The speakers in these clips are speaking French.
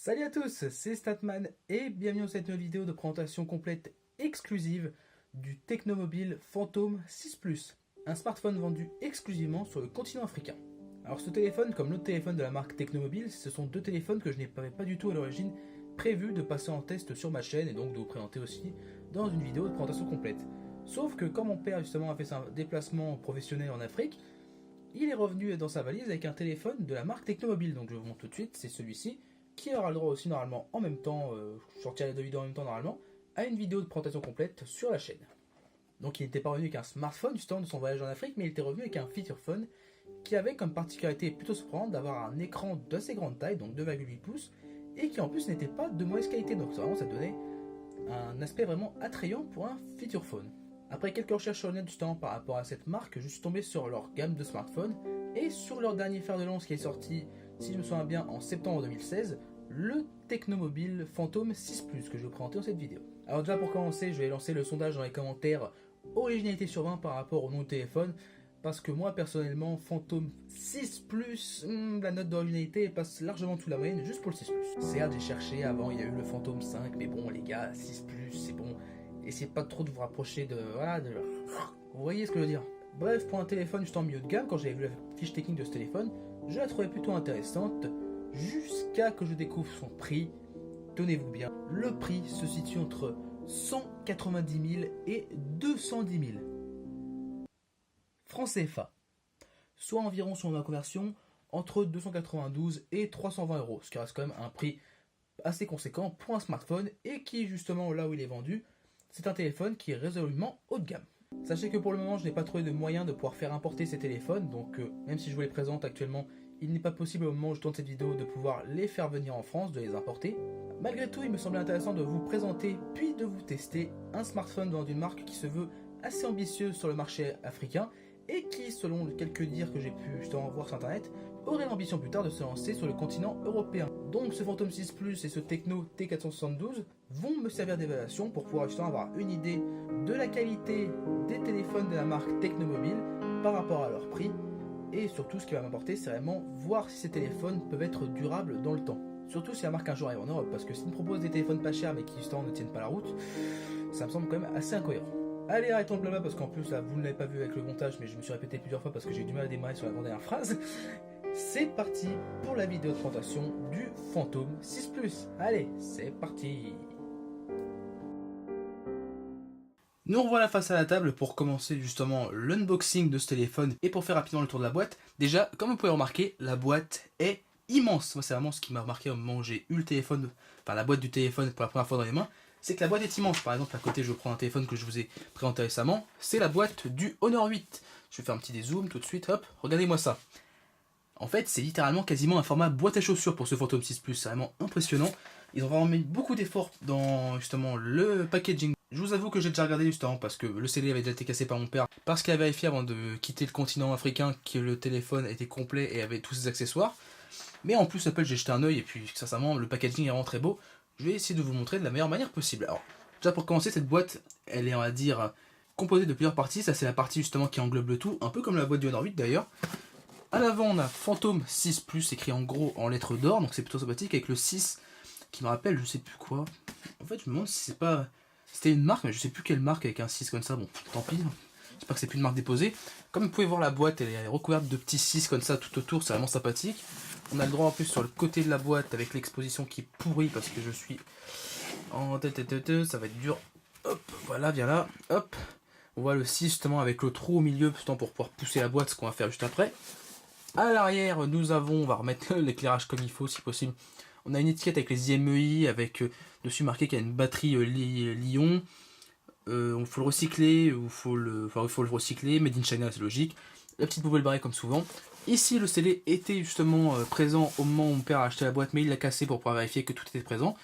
Salut à tous, c'est Statman et bienvenue dans cette nouvelle vidéo de présentation complète exclusive du Tecnomobile Phantom 6 Plus, un smartphone vendu exclusivement sur le continent africain. Alors ce téléphone, comme l'autre téléphone de la marque Tecnomobile, ce sont deux téléphones que je n'avais pas du tout à l'origine prévu de passer en test sur ma chaîne et donc de vous présenter aussi dans une vidéo de présentation complète. Sauf que quand mon père justement a fait son déplacement professionnel en Afrique, il est revenu dans sa valise avec un téléphone de la marque Tecnomobile, donc je vous montre tout de suite, c'est celui-ci, qui aura le droit aussi normalement en même temps, je sortirai les deux vidéos en même temps normalement, à une vidéo de présentation complète sur la chaîne. Donc il n'était pas revenu avec un smartphone justement de son voyage en Afrique, mais il était revenu avec un feature phone qui avait comme particularité plutôt surprenante d'avoir un écran d'assez grande taille, donc 2,8 pouces, et qui en plus n'était pas de mauvaise qualité, donc vraiment ça donnait un aspect vraiment attrayant pour un feature phone. Après quelques recherches sur le net justement par rapport à cette marque, je suis tombé sur leur gamme de smartphones et sur leur dernier fer de lance qui est sorti, si je me souviens bien, en septembre 2016, le Tecnomobile Phantom 6 Plus que je vais vous présenter dans cette vidéo. Alors déjà pour commencer, je vais lancer le sondage dans les commentaires originalité sur 20 par rapport au nom de téléphone, parce que moi personnellement, Phantom 6 Plus, la note d'originalité passe largement sous la moyenne juste pour le 6 Plus. Certes, j'ai cherché avant, il y a eu le Phantom 5, mais bon les gars, 6 Plus, c'est bon. Essayez pas trop de vous rapprocher de... Voilà, vous voyez ce que je veux dire. Bref, pour un téléphone juste en milieu de gamme, quand j'avais vu la fiche technique de ce téléphone, je la trouvais plutôt intéressante, jusqu'à que je découvre son prix. Tenez-vous bien, le prix se situe entre 190 000 et 210 000 francs CFA, soit environ, sur ma conversion, entre 292 et 320 euros, ce qui reste quand même un prix assez conséquent pour un smartphone, et qui, justement, là où il est vendu, c'est un téléphone qui est résolument haut de gamme. Sachez que pour le moment, je n'ai pas trouvé de moyen de pouvoir faire importer ces téléphones, donc même si je vous les présente actuellement, il n'est pas possible au moment où je tourne cette vidéo de pouvoir les faire venir en France, de les importer. Malgré tout, il me semblait intéressant de vous présenter, puis de vous tester un smartphone venant d'une marque qui se veut assez ambitieuse sur le marché africain, et qui, selon quelques dires que j'ai pu justement voir sur internet, aurait l'ambition plus tard de se lancer sur le continent européen. Donc ce Phantom 6 Plus et ce Tecno T472 vont me servir d'évaluation pour pouvoir justement avoir une idée de la qualité des téléphones de la marque Tecnomobile par rapport à leur prix, et surtout ce qui va m'importer c'est vraiment voir si ces téléphones peuvent être durables dans le temps. Surtout si la marque un jour arrive en Europe, parce que s'ils me proposent des téléphones pas chers mais qui justement ne tiennent pas la route, ça me semble quand même assez incohérent. Allez, arrêtons le blabla parce qu'en plus là vous ne l'avez pas vu avec le montage, mais je me suis répété plusieurs fois parce que j'ai eu du mal à démarrer sur la dernière phrase. C'est parti pour la vidéo de présentation du Phantom 6 Plus. Allez, c'est parti. Nous revoilà face à la table pour commencer justement l'unboxing de ce téléphone et pour faire rapidement le tour de la boîte. Déjà, comme vous pouvez remarquer, la boîte est immense. Moi c'est vraiment ce qui m'a remarqué au moment où j'ai eu le téléphone, enfin la boîte du téléphone pour la première fois dans les mains, c'est que la boîte est immense. Par exemple, à côté, je prends un téléphone que je vous ai présenté récemment, c'est la boîte du Honor 8. Je vais faire un petit dézoom tout de suite, hop, regardez-moi ça. En fait, c'est littéralement quasiment un format boîte à chaussures pour ce Phantom 6 Plus, c'est vraiment impressionnant. Ils ont vraiment mis beaucoup d'efforts dans justement le packaging. Je vous avoue que j'ai déjà regardé justement parce que le CD avait déjà été cassé par mon père, parce qu'il a vérifié avant de quitter le continent africain que le téléphone était complet et avait tous ses accessoires. Mais en plus, Apple, j'ai jeté un oeil et puis sincèrement, le packaging est vraiment très beau. Je vais essayer de vous montrer de la meilleure manière possible. Alors, déjà pour commencer, cette boîte, elle est, on va dire, composée de plusieurs parties. Ça, c'est la partie justement qui englobe le tout, un peu comme la boîte du Honor 8 d'ailleurs. À l'avant, on a Phantom 6 Plus écrit en gros en lettres d'or, donc c'est plutôt sympathique, avec le 6 qui me rappelle je sais plus quoi. En fait, je me demande si c'est pas... C'était une marque, mais je sais plus quelle marque avec un 6 comme ça, bon, tant pis. J'espère que c'est plus une marque déposée. Comme vous pouvez voir, la boîte, elle est recouverte de petits 6 comme ça tout autour, c'est vraiment sympathique. On a le droit en plus sur le côté de la boîte avec l'exposition qui est pourrie parce que je suis en ça va être dur. Hop, voilà, viens là, hop. On voit le 6 justement avec le trou au milieu pour pouvoir pousser la boîte, ce qu'on va faire juste après. À l'arrière, nous avons, on va remettre l'éclairage comme il faut si possible. On a une étiquette avec les IMEI, avec dessus marqué qu'il y a une batterie Li-ion. Il faut le recycler, il faut le recycler, Made in China, c'est logique. La petite poubelle barrée comme souvent. Ici, le scellé était justement présent au moment où mon père a acheté la boîte, mais il l'a cassé pour pouvoir vérifier que tout était présent.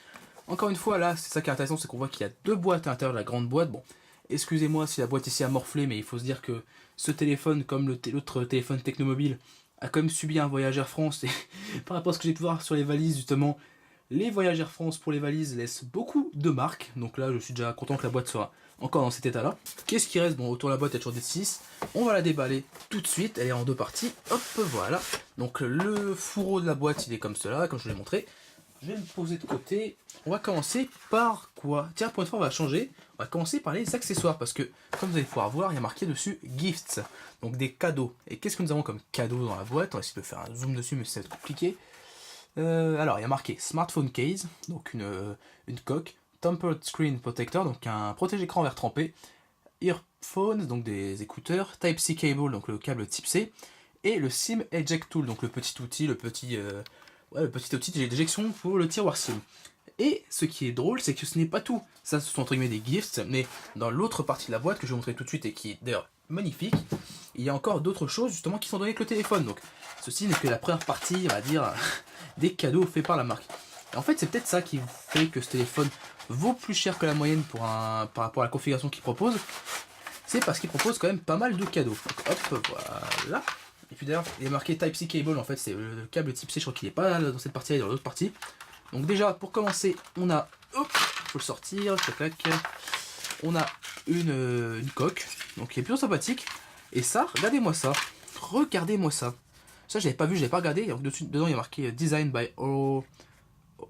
Encore une fois, là, c'est ça qui est intéressant, c'est qu'on voit qu'il y a deux boîtes à l'intérieur de la grande boîte. Bon, excusez-moi si la boîte ici a morflé, mais il faut se dire que ce téléphone, comme l'autre téléphone Tecnomobile, a quand même subi un voyage Air France. Et par rapport à ce que j'ai pu voir sur les valises, justement, les voyages Air France pour les valises laissent beaucoup de marques. Donc là, je suis déjà content que la boîte soit encore dans cet état-là. Qu'est-ce qui reste? Bon, autour de la boîte, il y a toujours des 6. On va la déballer tout de suite. Elle est en deux parties. Hop, voilà. Donc le fourreau de la boîte, il est comme cela, comme je vous l'ai montré. je vais me poser de côté. On va commencer par quoi? Tiens, pour une fois, on va changer. On va commencer par les accessoires parce que, comme vous allez pouvoir voir, il y a marqué dessus Gifts, donc des cadeaux. Et qu'est-ce que nous avons comme cadeau dans la boîte? On va essayer de faire un zoom dessus, mais c'est compliqué. Alors, il y a marqué Smartphone Case, donc une coque, Tempered Screen Protector, donc un protège-écran verre trempé, Earphones, donc des écouteurs, Type-C Cable, donc le câble type C, et le SIM Eject Tool, donc le petit outil, le petit outil d'éjection pour le tiroir SIM. Et ce qui est drôle, c'est que ce n'est pas tout. Ça, ce sont entre guillemets des gifts, mais dans l'autre partie de la boîte que je vais vous montrer tout de suite et qui est d'ailleurs magnifique, il y a encore d'autres choses justement qui sont données avec le téléphone. Donc, ceci n'est que la première partie, on va dire, des cadeaux faits par la marque. Et en fait, c'est peut-être ça qui fait que ce téléphone vaut plus cher que la moyenne par rapport à la configuration qu'il propose. C'est parce qu'il propose quand même pas mal de cadeaux. Donc, hop, voilà. Et puis d'ailleurs, il est marqué Type-C Cable, en fait, c'est le câble type C, je crois qu'il n'est pas dans cette partie-là, il est dans l'autre partie. Donc déjà, pour commencer, on a, hop, faut le sortir, clac, on a une coque, donc qui est plutôt sympathique. Et ça, regardez-moi ça, ça, je l'avais pas vu, je l'avais pas regardé. Donc dedans, il y a marqué Design by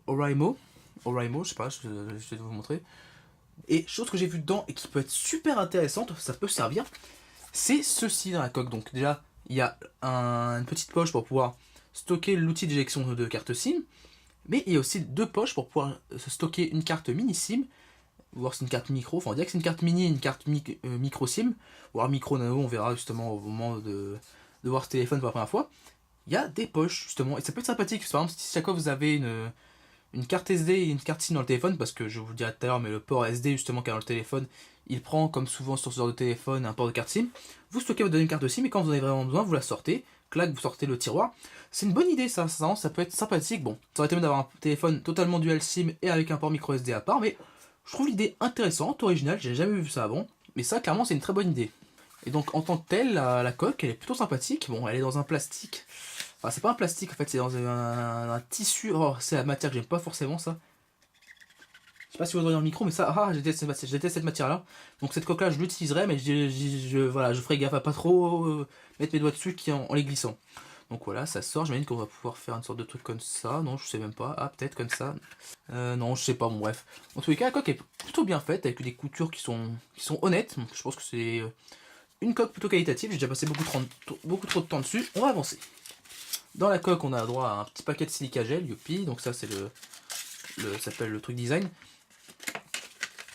Oraimo, je sais pas, je vais vous montrer. Et chose que j'ai vu dedans et qui peut être super intéressante, ça peut servir, c'est ceci dans la coque. Donc déjà, il y a une petite poche pour pouvoir stocker l'outil d'éjection de carte SIM. Mais il y a aussi deux poches pour pouvoir stocker une carte mini SIM, voir si c'est une carte micro, enfin on dirait que c'est une carte mini et une carte micro SIM, voire micro nano, on verra justement au moment de voir ce téléphone pour la première fois. Il y a des poches justement, et ça peut être sympathique, par exemple si chaque fois vous avez une carte SD et une carte SIM dans le téléphone, parce que je vous le dirai tout à l'heure, mais le port SD justement qui est dans le téléphone, il prend comme souvent sur ce genre de téléphone un port de carte SIM, vous stockez votre deuxième carte SIM et quand vous en avez vraiment besoin, vous la sortez, clac, vous sortez le tiroir. C'est une bonne idée ça peut être sympathique. Bon, ça aurait été mieux d'avoir un téléphone totalement dual SIM et avec un port micro SD à part, mais je trouve l'idée intéressante, originale, j'ai jamais vu ça avant, mais ça clairement c'est une très bonne idée. Et donc en tant que telle, la coque elle est plutôt sympathique, bon elle est dans un plastique, enfin c'est pas un plastique en fait, c'est dans un tissu, oh c'est la matière que j'aime pas forcément ça. Je sais pas si vous entendez dans le micro, mais ça, je déteste cette matière-là. Donc cette coque-là, je l'utiliserai, mais voilà, je ferai gaffe à pas trop mettre mes doigts dessus en les glissant. Donc voilà, ça sort, j'imagine qu'on va pouvoir faire une sorte de truc comme ça. Non, je sais même pas. Ah, peut-être comme ça. Non, je sais pas, bon bref. En tous les cas, la coque est plutôt bien faite, avec des coutures qui sont honnêtes. Donc, je pense que c'est une coque plutôt qualitative. J'ai déjà passé beaucoup trop de temps dessus. On va avancer. Dans la coque, on a droit à un petit paquet de silica gel, youpi. Donc ça, c'est ça s'appelle le truc design.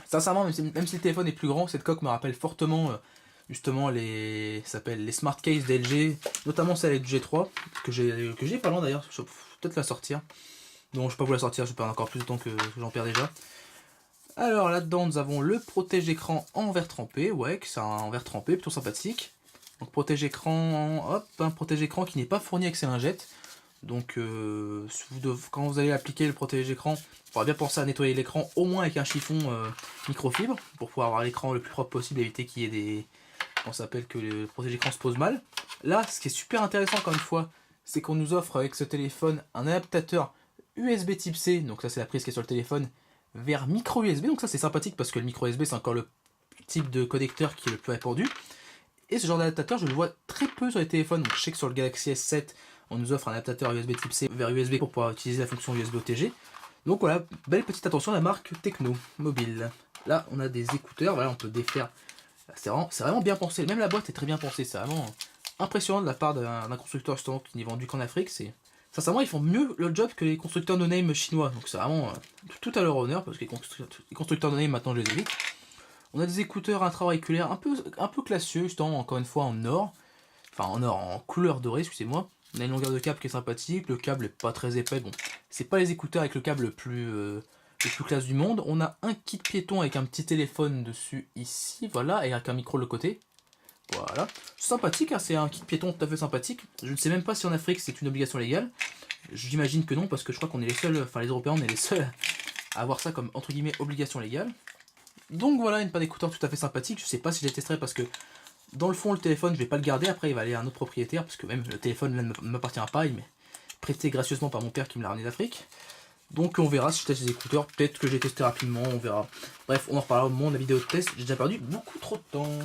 Sincèrement, même si le téléphone est plus grand, cette coque me rappelle fortement justement les smart case d'LG, notamment celle du G3, que j'ai pas loin d'ailleurs, je vais peut-être la sortir. Non, je vais pas vous la sortir, je perds encore plus de temps que j'en perds déjà. Alors là-dedans, nous avons le protège-écran en verre trempé, ouais, c'est un verre trempé, plutôt sympathique. Donc protège-écran, hop, un protège-écran qui n'est pas fourni avec ses lingettes. Donc quand vous allez appliquer le protège-écran, il faudra bien penser à nettoyer l'écran au moins avec un chiffon microfibre pour pouvoir avoir l'écran le plus propre possible et éviter qu'il y ait des... On s'appelle que le protège-écran se pose mal. Là, ce qui est super intéressant encore une fois, c'est qu'on nous offre avec ce téléphone un adaptateur USB type C, donc ça c'est la prise qui est sur le téléphone, vers micro USB, donc ça c'est sympathique parce que le micro USB c'est encore le type de connecteur qui est le plus répandu. Et ce genre d'adaptateur je le vois très peu sur les téléphones, donc je sais que sur le Galaxy S7 on nous offre un adaptateur USB type C vers USB pour pouvoir utiliser la fonction USB OTG. Donc voilà, belle petite attention à la marque Tecno Mobile. Là on a des écouteurs, voilà on peut défaire. C'est vraiment bien pensé, même la boîte est très bien pensée, c'est vraiment impressionnant de la part d'un constructeur justement qui n'est vendu qu'en Afrique. Sincèrement ils font mieux le job que les constructeurs no-name chinois, donc c'est vraiment tout à leur honneur parce que les constructeurs no-name maintenant je les évite. On a des écouteurs intra-auriculaires un peu classieux, justement encore une fois en or, enfin en couleur dorée, excusez-moi. On a une longueur de câble qui est sympathique, le câble est pas très épais, bon, c'est pas les écouteurs avec le câble le plus classe du monde. On a un kit piéton avec un petit téléphone dessus ici, voilà, et avec un micro de l'autre côté. Voilà, c'est sympathique, hein, c'est un kit piéton tout à fait sympathique. Je ne sais même pas si en Afrique c'est une obligation légale. J'imagine que non, parce que je crois qu'on est les seuls, enfin les Européens, on est les seuls à avoir ça comme entre guillemets obligation légale. Donc voilà, une paire d'écouteurs tout à fait sympathique. Je sais pas si je les testerai parce que dans le fond, le téléphone, je vais pas le garder. Après, il va aller à un autre propriétaire parce que même le téléphone là, ne m'appartient pas. Il m'est prêté gracieusement par mon père qui me l'a ramené d'Afrique. Donc on verra si je teste les écouteurs. Peut-être que je vais tester rapidement, on verra. Bref, on en reparlera au moment de la vidéo de test. J'ai déjà perdu beaucoup trop de temps.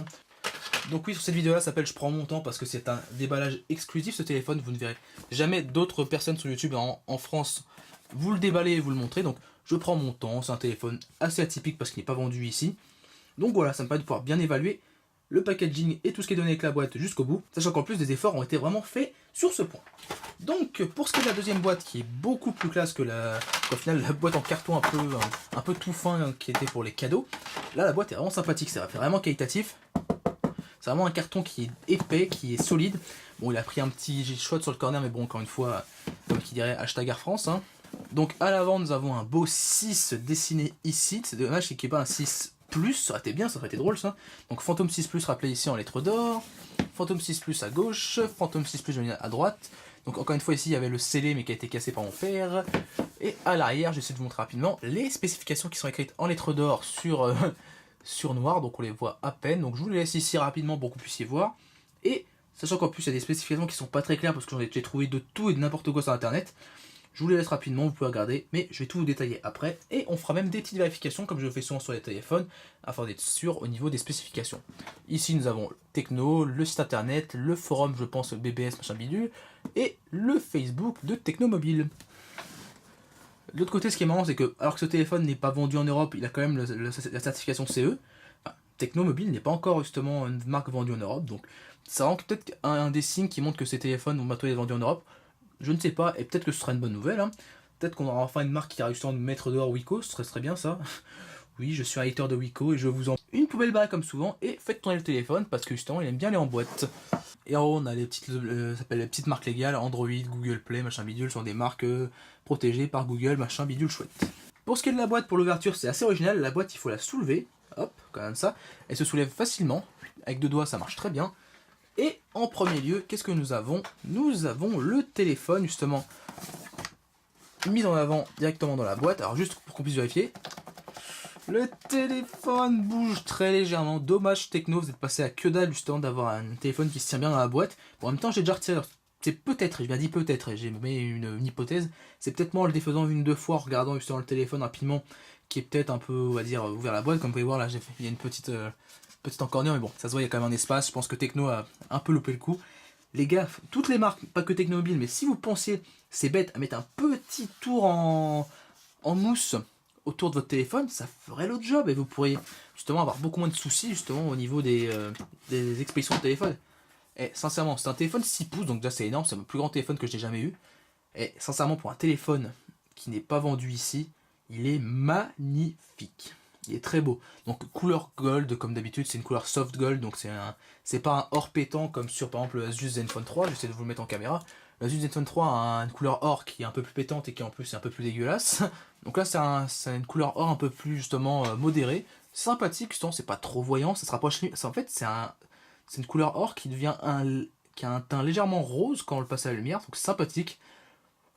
Donc oui, sur cette vidéo là, ça s'appelle Je prends mon temps parce que c'est un déballage exclusif ce téléphone. Vous ne verrez jamais d'autres personnes sur YouTube en France vous le déballez et vous le montrez. Donc je prends mon temps, c'est un téléphone assez atypique parce qu'il n'est pas vendu ici. Donc voilà, ça me permet de pouvoir bien évaluer le packaging et tout ce qui est donné avec la boîte jusqu'au bout, sachant qu'en plus des efforts ont été vraiment faits sur ce point. Donc pour ce qui est de la deuxième boîte qui est beaucoup plus classe que qu'au final la boîte en carton un peu tout fin qui était pour les cadeaux, là la boîte est vraiment sympathique, ça va faire vraiment qualitatif. C'est vraiment un carton qui est épais, qui est solide. Bon, il a pris un petit shot sur le corner, mais bon, encore une fois, comme qui dirait hashtag Air France. Hein. Donc à l'avant, nous avons un beau 6 dessiné ici. C'est dommage qu'il n'y ait pas un 6 plus, ça aurait été bien, ça aurait été drôle ça. Donc Phantom 6 plus rappelé ici en lettres d'or. Phantom 6 plus à gauche, Phantom 6 plus à droite. Donc encore une fois ici, il y avait le scellé mais qui a été cassé par mon père. Et à l'arrière, j'essaie de vous montrer rapidement les spécifications qui sont écrites en lettres d'or sur noir, donc on les voit à peine. Donc je vous les laisse ici rapidement pour que vous puissiez voir. Et sachant qu'en plus il y a des spécifications qui sont pas très claires parce que j'ai trouvé de tout et de n'importe quoi sur internet. Je vous les laisse rapidement, vous pouvez regarder, mais je vais tout vous détailler après. Et on fera même des petites vérifications comme je le fais souvent sur les téléphones, afin d'être sûr au niveau des spécifications. Ici nous avons Techno, le site internet, le forum je pense BBS machin bidule, et le Facebook de Technomobile. De l'autre côté, ce qui est marrant, c'est que alors que ce téléphone n'est pas vendu en Europe, il a quand même la certification CE. Enfin, Technomobile n'est pas encore justement une marque vendue en Europe, donc ça rend peut-être un des signes qui montre que ces téléphones vont bientôt être vendus en Europe. Je ne sais pas, et peut-être que ce sera une bonne nouvelle. Hein. Peut-être qu'on aura enfin une marque qui a réussi à mettre dehors Wiko, ce serait bien ça. Oui, je suis un hater de Wiko et je vous en une poubelle barrée comme souvent et faites tourner le téléphone parce que justement il aime bien aller en boîte. Et en haut on a les petites, ça s'appelle les petites marques légales, Android, Google Play, machin bidule, sont des marques protégées par Google, machin bidule chouette. Pour ce qui est de la boîte, pour l'ouverture c'est assez original, la boîte il faut la soulever, hop, quand même ça, elle se soulève facilement, avec deux doigts ça marche très bien. Et en premier lieu, qu'est-ce que nous avons? Nous avons le téléphone justement mis en avant directement dans la boîte, alors juste pour qu'on puisse vérifier. Le téléphone bouge très légèrement. Dommage Techno, vous êtes passé à que dalle justement d'avoir un téléphone qui se tient bien dans la boîte. Bon, en même temps, j'ai déjà retiré. C'est peut-être, je bien dit peut-être, j'ai mis une hypothèse. C'est peut-être moi en le défaisant une deux fois en regardant justement le téléphone rapidement, qui est peut-être un peu, on va dire, ouvert la boîte. Comme vous pouvez voir là, il y a une petite encornure, mais bon, ça se voit, il y a quand même un espace. Je pense que Techno a un peu loupé le coup. Les gars, toutes les marques, pas que Technomobile, mais si vous pensiez, c'est bête, à mettre un petit tour en mousse autour de votre téléphone, ça ferait le job et vous pourriez justement avoir beaucoup moins de soucis justement au niveau des expéditions de téléphone. Et sincèrement, c'est un téléphone 6 pouces, donc déjà c'est énorme, c'est le plus grand téléphone que j'ai jamais eu. Et sincèrement, pour un téléphone qui n'est pas vendu ici, il est magnifique. Il est très beau. Donc couleur gold, comme d'habitude, c'est une couleur soft gold, donc c'est pas un or pétant comme sur par exemple le Asus Zenfone 3, j'essaie de vous le mettre en caméra. L'Asus Zenfone 3 a une couleur or qui est un peu plus pétante et qui en plus est un peu plus dégueulasse. Donc là c'est une couleur or un peu plus justement modérée. Sympathique, justement c'est pas trop voyant, ça se rapproche. En fait c'est une couleur or qui qui a un teint légèrement rose quand on le passe à la lumière, donc c'est sympathique.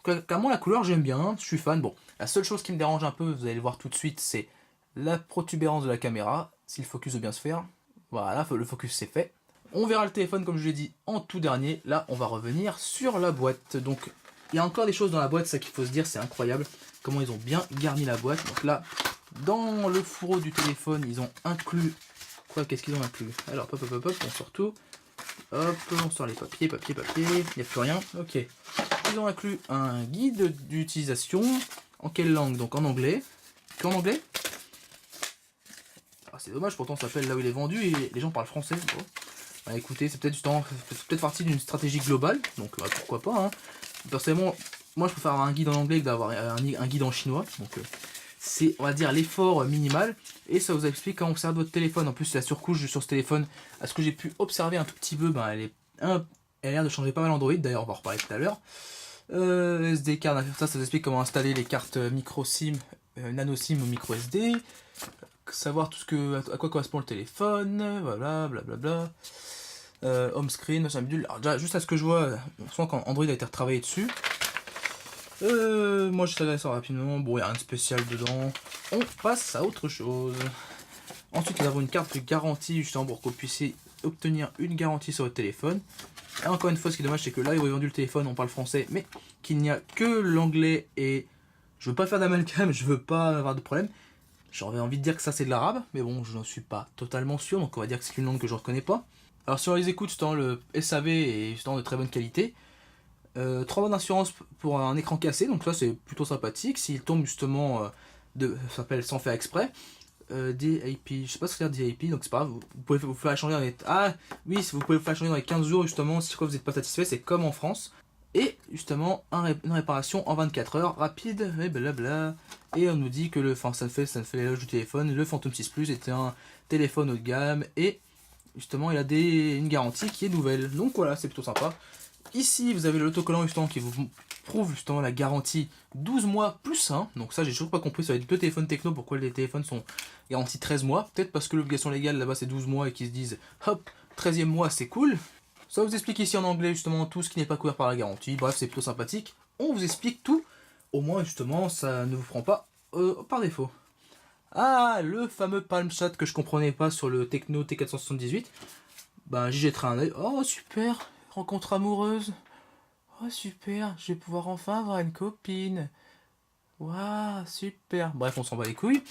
Clairement la couleur j'aime bien, je suis fan. Bon, la seule chose qui me dérange un peu, vous allez le voir tout de suite, c'est la protubérance de la caméra. Si le focus veut bien se faire, voilà, le focus c'est fait. On verra le téléphone comme je l'ai dit en tout dernier. Là on va revenir sur la boîte. Donc il y a encore des choses dans la boîte, ça qu'il faut se dire, c'est incroyable comment ils ont bien garni la boîte. Donc là, dans le fourreau du téléphone, ils ont inclus... Quoi, qu'est-ce qu'ils ont inclus? Alors hop, on sort tout. Hop, on sort les papiers, il n'y a plus rien. Ok. Ils ont inclus un guide d'utilisation. En quelle langue? Donc en anglais. Qu'en anglais? Ah, c'est dommage, pourtant ça s'appelle là où il est vendu et les gens parlent français. Bon. Bah, écoutez, c'est peut-être partie d'une stratégie globale, donc pourquoi pas. Hein. Personnellement, moi je préfère avoir un guide en anglais que d'avoir un guide en chinois. Donc c'est, on va dire, l'effort minimal. Et ça vous explique comment sert votre téléphone. En plus, la surcouche sur ce téléphone, à ce que j'ai pu observer un tout petit peu, ben, elle a l'air de changer pas mal Android. D'ailleurs, on va en reparler tout à l'heure. SD card, ça vous explique comment installer les cartes micro SIM, nano SIM ou micro SD. Savoir tout à quoi correspond le téléphone, voilà, blablabla. Home screen, machin bidule. Alors déjà, juste à ce que je vois, on sent qu'Android a été retravaillé dessus. Moi je ça rapidement, bon il n'y a rien de spécial dedans. On passe à autre chose. Ensuite nous avons une carte de garantie justement pour que vous puissiez obtenir une garantie sur votre téléphone. Et encore une fois, ce qui est dommage, c'est que là ils ont vendu le téléphone, on parle français, mais qu'il n'y a que l'anglais et je veux pas faire d'amalgame, je veux pas avoir de problème. J'aurais envie de dire que ça c'est de l'arabe, mais bon je n'en suis pas totalement sûr, donc on va dire que c'est une langue que je ne reconnais pas. Alors si on les écoute, justement, le SAV est justement de très bonne qualité. 3 mois d'assurance pour un écran cassé, donc ça c'est plutôt sympathique. S'il tombe justement ça s'appelle sans faire exprès. DIP, je sais pas ce que c'est DIP, donc c'est pas grave, vous pouvez vous faire changer dans les... Ah oui, vous pouvez vous faire changer dans les 15 jours justement, si vous n'êtes pas satisfait, c'est comme en France. Et justement, une réparation en 24 heures, rapide, et blabla. Et on nous dit que ça ne fait l'éloge du téléphone, le Phantom 6 Plus était un téléphone haut de gamme, et justement il a une garantie qui est nouvelle. Donc voilà, c'est plutôt sympa. Ici, vous avez l'autocollant justement qui vous prouve justement la garantie 12 mois plus 1. Donc ça, j'ai toujours pas compris sur les deux téléphones techno pourquoi les téléphones sont garantis 13 mois. Peut-être parce que l'obligation légale là-bas c'est 12 mois et qu'ils se disent hop, 13e mois c'est cool. Ça vous explique ici en anglais justement tout ce qui n'est pas couvert par la garantie. Bref, c'est plutôt sympathique. On vous explique tout. Au moins justement, ça ne vous prend pas par défaut. Ah, le fameux Palm Chat que je comprenais pas sur le Tecno T478. Ben, j'y jetterai un oeil. Oh, super! Rencontre amoureuse. Oh, super! Je vais pouvoir enfin avoir une copine. Waouh, super! Bref, on s'en bat les couilles.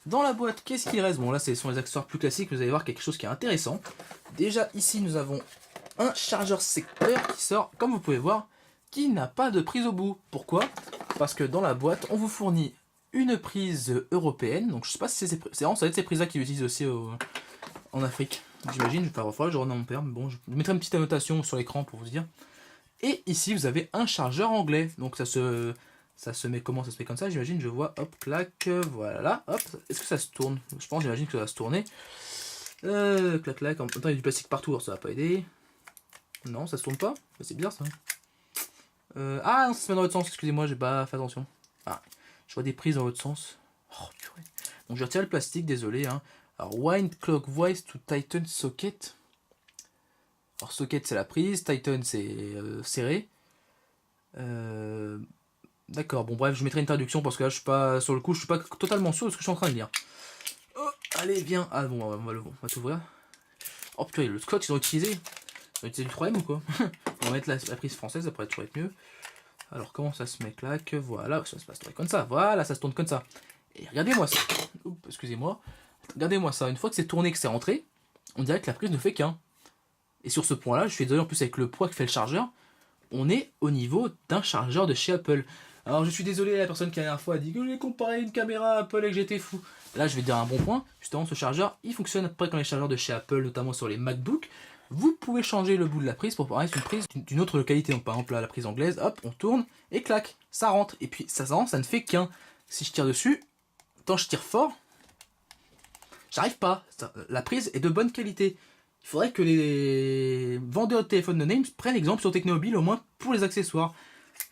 Dans la boîte, qu'est-ce qu'il reste? Bon, là, ce sont les accessoires plus classiques. Vous allez voir quelque chose qui est intéressant. Déjà, ici, nous avons un chargeur secteur qui sort, comme vous pouvez voir, qui n'a pas de prise au bout. Pourquoi? Parce que dans la boîte, on vous fournit une prise européenne. Donc, je sais pas si c'est vraiment ça va être ces prises-là qu'ils utilisent aussi en Afrique. J'imagine, je vais pas refaire, je rentre dans mon père, mais bon, je mettrai une petite annotation sur l'écran pour vous dire. Et ici, vous avez un chargeur anglais. Donc ça se met comment? Ça se met comme ça, j'imagine, je vois, hop, clac, voilà, hop. Est-ce que ça se tourne? Je pense, j'imagine que ça va se tourner. Clac, clac, en même temps, il y a du plastique partout, alors ça va pas aider. Non, ça se tourne pas? C'est bizarre ça. Ah non, ça se met dans l'autre sens, excusez-moi, j'ai pas fait attention. Ah, je vois des prises dans l'autre sens. Oh, purée. Donc je retire le plastique, désolé, hein. Alors, wind clockwise to tighten socket. Alors, socket, c'est la prise. Tighten, c'est serré. D'accord, bon, bref, je mettrai une traduction parce que là, je suis pas sur le coup, je suis pas totalement sûr de ce que je suis en train de lire. Oh, allez, viens. Ah, bon, on va t'ouvrir. Oh, putain, le scotch, ils ont utilisé. Ils ont utilisé du 3M ou quoi? On va mettre la prise française, ça pourrait toujours être mieux. Alors, comment ça se met? Clac, voilà, ça se passe comme ça. Voilà, ça se tourne comme ça. Et regardez-moi ça. Oups, excusez-moi. Regardez-moi ça, une fois que c'est tourné, que c'est rentré, on dirait que la prise ne fait qu'un. Et sur ce point-là, je suis désolé en plus avec le poids que fait le chargeur, on est au niveau d'un chargeur de chez Apple. Alors je suis désolé à la personne qui la dernière fois a dit que j'ai comparé une caméra Apple et que j'étais fou. Là je vais te dire un bon point, justement ce chargeur, il fonctionne après quand les chargeurs de chez Apple, notamment sur les MacBook. Vous pouvez changer le bout de la prise pour parler sur une prise d'une autre localité. Donc par exemple là, la prise anglaise, hop, on tourne et clac, ça rentre. Et puis ça rentre, ça ne fait qu'un. Si je tire dessus, tant je tire fort, j'arrive pas. La prise est de bonne qualité. Il faudrait que les vendeurs de téléphones no name prennent exemple sur Technomobile au moins pour les accessoires.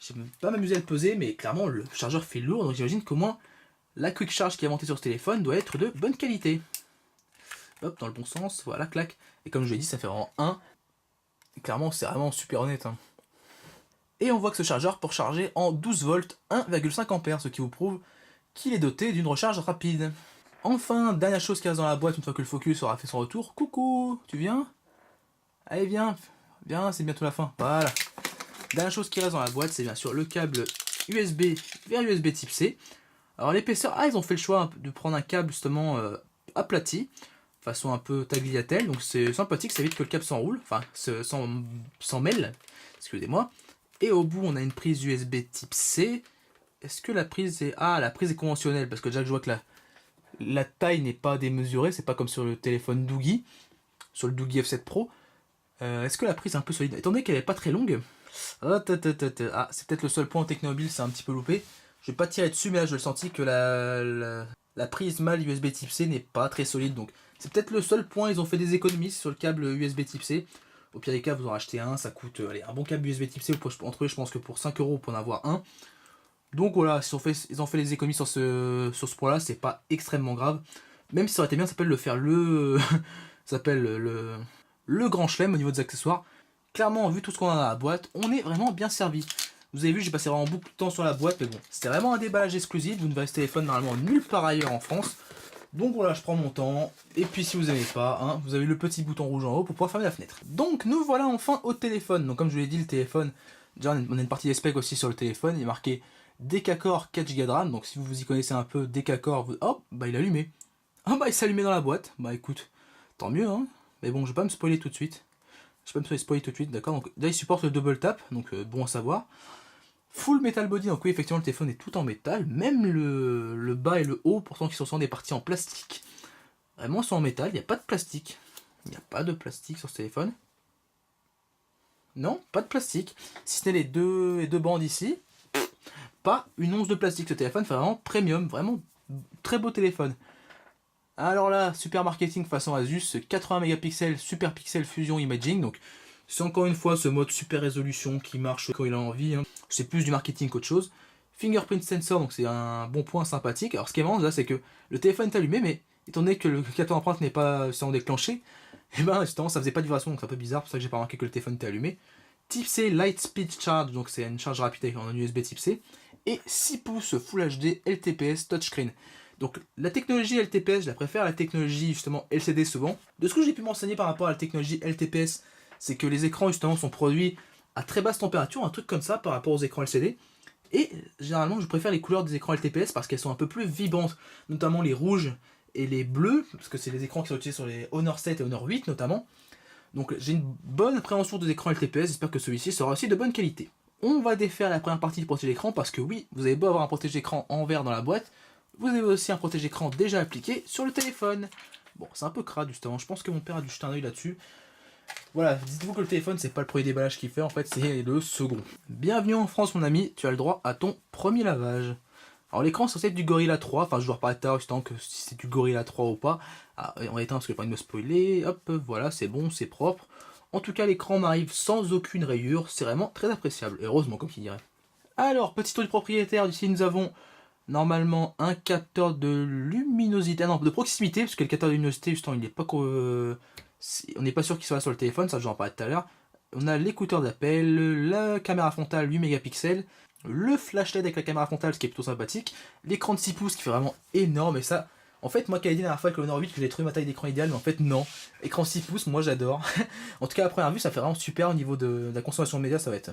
Je vais pas m'amuser à le peser, mais clairement le chargeur fait lourd, donc j'imagine qu'au moins la quick charge qui est montée sur ce téléphone doit être de bonne qualité. Hop, dans le bon sens, voilà, clac. Et comme je l'ai dit, ça fait vraiment 1. Clairement, c'est vraiment super honnête. Hein. Et on voit que ce chargeur peut charger en 12 volts 1,5 ampères, ce qui vous prouve qu'il est doté d'une recharge rapide. Enfin, dernière chose qui reste dans la boîte une fois que le Focus aura fait son retour. Coucou, tu viens? Allez, viens, viens, c'est bientôt la fin. Voilà. Dernière chose qui reste dans la boîte, c'est bien sûr le câble USB vers USB type C. Alors l'épaisseur, ils ont fait le choix de prendre un câble justement aplati, façon un peu tagliatelle, donc c'est sympathique, ça évite que le câble s'enroule, enfin s'en mêle, excusez-moi. Et au bout, on a une prise USB type C. Est-ce que la prise est... Ah, la prise est conventionnelle, parce que déjà je vois que la taille n'est pas démesurée, c'est pas comme sur le téléphone Doogie, sur le Doogie F7 Pro. Est-ce que la prise est un peu solide? Étant donné qu'elle est pas très longue, ah, c'est peut-être le seul point en Technomobile, c'est un petit peu loupé. Je vais pas tirer dessus, mais là je le senti que la prise mâle USB Type C n'est pas très solide, donc c'est peut-être le seul point. Ils ont fait des économies sur le câble USB Type C. Au pire des cas, vous en rachetez un, ça coûte allez, un bon câble USB Type C, vous pouvez en trouver je pense que pour 5 € pour en avoir un. Donc voilà, ils ont fait les économies sur ce point-là, c'est pas extrêmement grave. Même si ça aurait été bien, ça s'appelle ça s'appelle le grand chelem au niveau des accessoires. Clairement, vu tout ce qu'on a dans la boîte, on est vraiment bien servi. Vous avez vu, j'ai passé vraiment beaucoup de temps sur la boîte, mais bon, c'était vraiment un déballage exclusif. Vous ne verrez ce téléphone normalement nulle part ailleurs en France. Donc voilà, je prends mon temps. Et puis si vous n'aimez pas, hein, vous avez le petit bouton rouge en haut pour pouvoir fermer la fenêtre. Donc nous voilà enfin au téléphone. Donc comme je vous l'ai dit, le téléphone, déjà on a une partie des specs aussi sur le téléphone. Il est marqué Decacore 4 Go de RAM. Donc si vous vous y connaissez un peu, Decacore, hop, bah il est allumé. Ah bah il s'est allumé dans la boîte. Bah écoute, tant mieux hein. Mais bon, je vais pas me spoiler tout de suite. Je vais pas me spoiler tout de suite, d'accord. Donc là, il supporte le double tap, donc bon à savoir. Full metal body, donc oui, effectivement, le téléphone est tout en métal. Même le bas et le haut, pourtant qui sont des parties en plastique, vraiment sont en métal. Il n'y a pas de plastique. Il n'y a pas de plastique sur ce téléphone. Non, pas de plastique. Si ce n'est les deux bandes ici, pas une once de plastique. Ce téléphone fait vraiment premium, vraiment très beau téléphone. Alors là, super marketing façon Asus, 80 mégapixels, super pixel fusion imaging, donc c'est encore une fois ce mode super résolution qui marche quand il a envie, hein. C'est plus du marketing qu'autre chose. Fingerprint sensor, donc c'est un bon point sympathique. Alors ce qui est marrant là, c'est que le téléphone est allumé, mais étant donné que le capteur d'empreinte n'est pas sans déclenché, et ben justement ça faisait pas de vibration, donc c'est un peu bizarre, c'est pour ça que j'ai pas remarqué que le téléphone était allumé. Type C Light Speed Charge, donc c'est une charge rapide en USB Type C, et 6 pouces Full HD LTPS touchscreen. Donc la technologie LTPS, je la préfère à la technologie justement LCD souvent. De ce que j'ai pu m'enseigner par rapport à la technologie LTPS, c'est que les écrans justement sont produits à très basse température, un truc comme ça par rapport aux écrans LCD. Et généralement je préfère les couleurs des écrans LTPS parce qu'elles sont un peu plus vibrantes, notamment les rouges et les bleus, parce que c'est les écrans qui sont utilisés sur les Honor 7 et Honor 8 notamment. Donc j'ai une bonne appréhension des écrans LTPS, j'espère que celui-ci sera aussi de bonne qualité. On va défaire la première partie du protège-écran parce que oui, vous avez beau avoir un protège-écran en verre dans la boîte, vous avez aussi un protège-écran déjà appliqué sur le téléphone. Bon, c'est un peu crade justement, je pense que mon père a dû jeter un oeil là-dessus. Voilà, dites-vous que le téléphone, c'est pas le premier déballage qu'il fait, en fait, c'est le second. Bienvenue en France, mon ami, tu as le droit à ton premier lavage. Alors, l'écran, c'est censé être du Gorilla 3, enfin, je dois reparler tout à l'heure, justement, que si c'est du Gorilla 3 ou pas. Ah, on va éteindre parce que j'ai pas envie de me spoiler. Hop, voilà, c'est bon, c'est propre. En tout cas, l'écran m'arrive sans aucune rayure, c'est vraiment très appréciable, heureusement, comme qui dirait. Alors, petit tour du propriétaire, ici, nous avons normalement un capteur de luminosité, ah non, de proximité, parce que le capteur de luminosité, justement, il n'est pas... on n'est pas sûr qu'il soit là sur le téléphone, ça je vais en parler tout à l'heure. On a l'écouteur d'appel, la caméra frontale 8 mégapixels, le flash LED avec la caméra frontale, ce qui est plutôt sympathique, l'écran de 6 pouces qui fait vraiment énorme, et ça, en fait, moi qui avais dit la dernière fois avec le Honor 8 que j'ai trouvé ma taille d'écran idéale, mais en fait, non. Écran 6 pouces, moi j'adore. En tout cas, à première vue, ça fait vraiment super au niveau de la consommation de médias, ça va être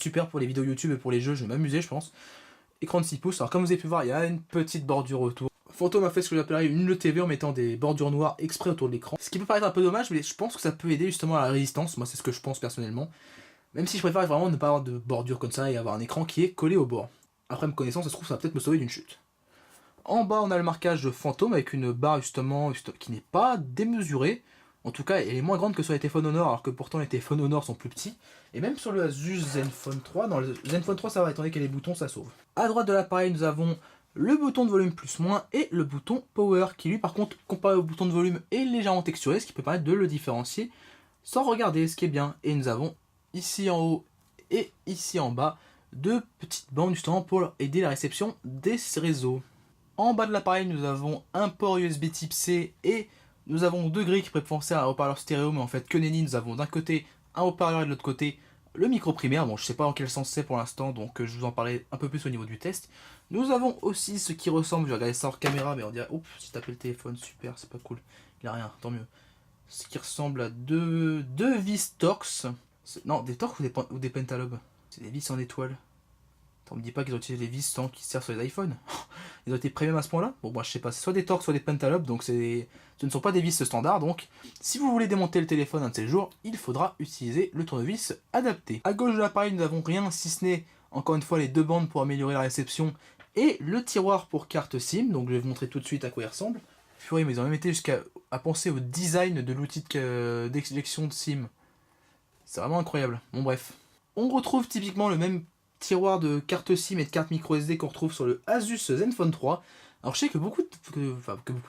super pour les vidéos YouTube et pour les jeux, je vais m'amuser, je pense. Écran de 6 pouces, alors comme vous avez pu voir, il y a une petite bordure autour. Phantom a fait ce que j'appellerais une LTV en mettant des bordures noires exprès autour de l'écran. Ce qui peut paraître un peu dommage, mais je pense que ça peut aider justement à la résistance. Moi, c'est ce que je pense personnellement. Même si je préfère vraiment ne pas avoir de bordure comme ça et avoir un écran qui est collé au bord. Après, me connaissant, ça se trouve, ça va peut-être me sauver d'une chute. En bas, on a le marquage Phantom avec une barre justement qui n'est pas démesurée. En tout cas, elle est moins grande que sur les téléphones Honor, alors que pourtant les téléphones Honor sont plus petits. Et même sur le Asus Zenfone 3, dans le Zenfone 3 ça va, étant donné qu'il y a les boutons, ça sauve. A droite de l'appareil, nous avons le bouton de volume plus-moins et le bouton Power, qui lui par contre, comparé au bouton de volume, est légèrement texturé, ce qui peut permettre de le différencier sans regarder, ce qui est bien. Et nous avons ici en haut et ici en bas deux petites bandes justement pour aider la réception des réseaux. En bas de l'appareil, nous avons un port USB type C et nous avons deux grilles qui pourraient penser à un haut-parleur stéréo, mais en fait que nenni, nous avons d'un côté un haut-parleur et de l'autre côté le micro primaire. Bon, je sais pas dans quel sens c'est pour l'instant, donc je vous en parlerai un peu plus au niveau du test. Nous avons aussi ce qui ressemble, je vais regarder ça hors caméra, mais on dirait, oups, si t'appelles le téléphone, super, c'est pas cool, il a rien, tant mieux. Ce qui ressemble à deux vis Torx. Non, des Torx ou des Pentalobes? C'est des vis en étoile. On me dit pas qu'ils ont utilisé les vis sans qui servent sur les iPhones. Ils ont été premium à ce point-là. Bon, moi je sais pas, c'est soit des Torx, soit des Pentalobes, donc ce ne sont pas des vis standards. Donc, si vous voulez démonter le téléphone un de ces jours, il faudra utiliser le tournevis adapté. À gauche de l'appareil, nous n'avons rien si ce n'est, encore une fois, les deux bandes pour améliorer la réception et le tiroir pour carte SIM. Donc, je vais vous montrer tout de suite à quoi il ressemble. Purée, mais ils ont même été jusqu'à penser au design de l'outil d'éjection de SIM. C'est vraiment incroyable. Bon, bref. On retrouve typiquement le même tiroir de carte SIM et de carte micro SD qu'on retrouve sur le Asus Zenfone 3. Alors je sais que beaucoup de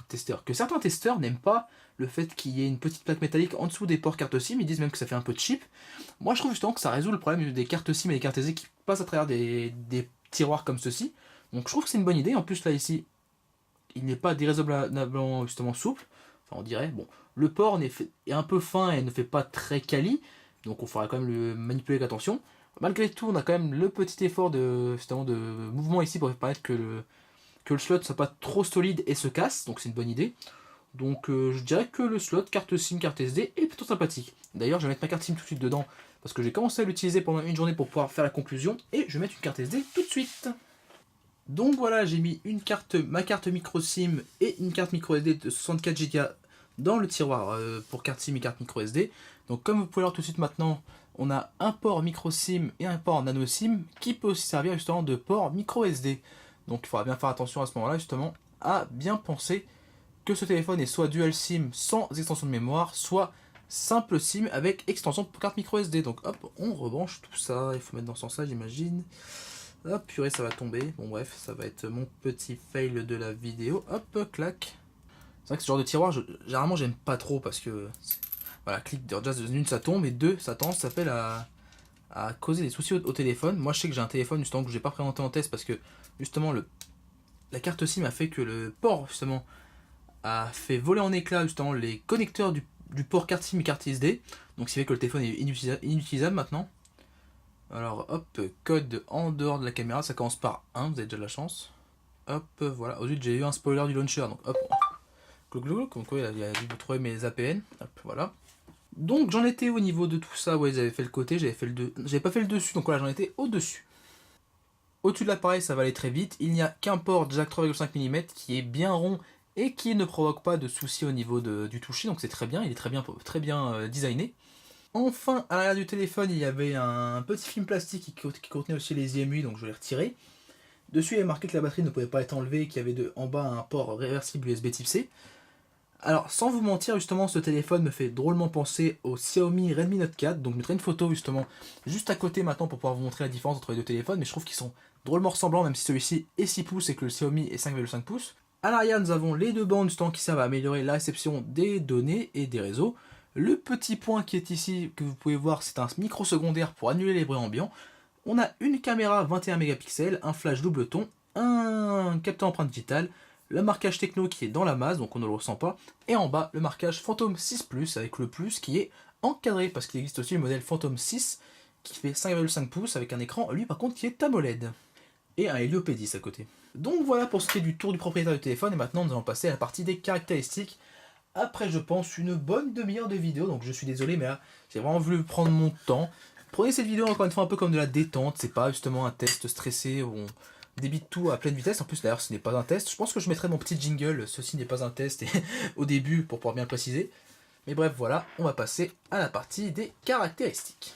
testeurs, que certains testeurs n'aiment pas le fait qu'il y ait une petite plaque métallique en dessous des ports carte SIM, ils disent même que ça fait un peu cheap. Moi je trouve justement que ça résout le problème des cartes SIM et des cartes SD qui passent à travers des tiroirs comme ceci. Donc je trouve que c'est une bonne idée. En plus là ici, il n'est pas déraisonnablement justement souple. Enfin on dirait, bon, le port est un peu fin et ne fait pas très quali, donc on faudra quand même le manipuler avec attention. Malgré tout, on a quand même le petit effort de mouvement ici pour permettre que le slot soit pas trop solide et se casse, donc c'est une bonne idée. Donc je dirais que le slot carte SIM, carte SD est plutôt sympathique. D'ailleurs, je vais mettre ma carte SIM tout de suite dedans parce que j'ai commencé à l'utiliser pendant une journée pour pouvoir faire la conclusion et je vais mettre une carte SD tout de suite. Donc voilà, j'ai mis ma carte micro SIM et une carte micro SD de 64 Go dans le tiroir pour carte SIM et carte micro SD. Donc comme vous pouvez voir tout de suite maintenant, on a un port micro SIM et un port nano SIM qui peut aussi servir justement de port micro SD. Donc il faudra bien faire attention à ce moment-là justement à bien penser que ce téléphone est soit dual SIM sans extension de mémoire, soit simple SIM avec extension pour carte micro SD. Donc hop, on rebranche tout ça, il faut mettre dans ce sens-là j'imagine. Hop, purée, ça va tomber. Bon bref, ça va être mon petit fail de la vidéo. Hop, clac. C'est vrai que ce genre de tiroir, généralement j'aime pas trop parce que voilà, clic déjà d'une ça tombe et deux ça tend, ça s'appelle à causer des soucis au téléphone. Moi je sais que j'ai un téléphone justement que je n'ai pas présenté en test parce que justement la carte SIM a fait que le port justement a fait voler en éclats justement les connecteurs du port carte SIM et carte SD. Donc ce qui fait que le téléphone est inutilisable maintenant. Alors hop, code en dehors de la caméra, ça commence par 1, vous avez déjà de la chance. Hop, voilà, au-dessus j'ai eu un spoiler du launcher, donc hop, comme quoi il a dû trouver mes APN, hop, voilà. Donc j'en étais au niveau de tout ça, ouais, j'avais fait le côté, j'avais pas fait le dessus, donc voilà, j'en étais au-dessus. Au-dessus de l'appareil, ça va aller très vite, il n'y a qu'un port jack 3,5 mm qui est bien rond et qui ne provoque pas de soucis au niveau du toucher, donc c'est très bien, il est très bien designé. Enfin, à l'arrière du téléphone, il y avait un petit film plastique qui contenait aussi les IMUI, donc je l'ai retiré. Dessus, il y avait marqué que la batterie ne pouvait pas être enlevée et qu'il y avait en bas un port réversible USB Type C. Alors, sans vous mentir, justement, ce téléphone me fait drôlement penser au Xiaomi Redmi Note 4. Donc, je mettrai une photo, justement, juste à côté maintenant pour pouvoir vous montrer la différence entre les deux téléphones. Mais je trouve qu'ils sont drôlement ressemblants, même si celui-ci est 6 pouces et que le Xiaomi est 5,5 pouces. À l'arrière, nous avons les deux bandes justement qui servent à améliorer la réception des données et des réseaux. Le petit point qui est ici, que vous pouvez voir, c'est un micro secondaire pour annuler les bruits ambiants. On a une caméra 21 mégapixels, un flash double ton, un capteur empreinte digitale, le marquage techno qui est dans la masse, donc on ne le ressent pas, et en bas, le marquage Phantom 6 Plus, avec le plus qui est encadré, parce qu'il existe aussi le modèle Phantom 6, qui fait 5,5 pouces, avec un écran, lui par contre, qui est AMOLED. Et un Helio P10 à côté. Donc voilà pour ce qui est du tour du propriétaire du téléphone, et maintenant nous allons passer à la partie des caractéristiques. Après, je pense, une bonne demi-heure de vidéo, donc je suis désolé, mais là, j'ai vraiment voulu prendre mon temps. Prenez cette vidéo encore une fois un peu comme de la détente, c'est pas justement un test stressé où on débite tout à pleine vitesse. En plus, d'ailleurs, ce n'est pas un test. Je pense que je mettrai mon petit jingle, ceci n'est pas un test, et au début, pour pouvoir bien le préciser. Mais bref, voilà, on va passer à la partie des caractéristiques.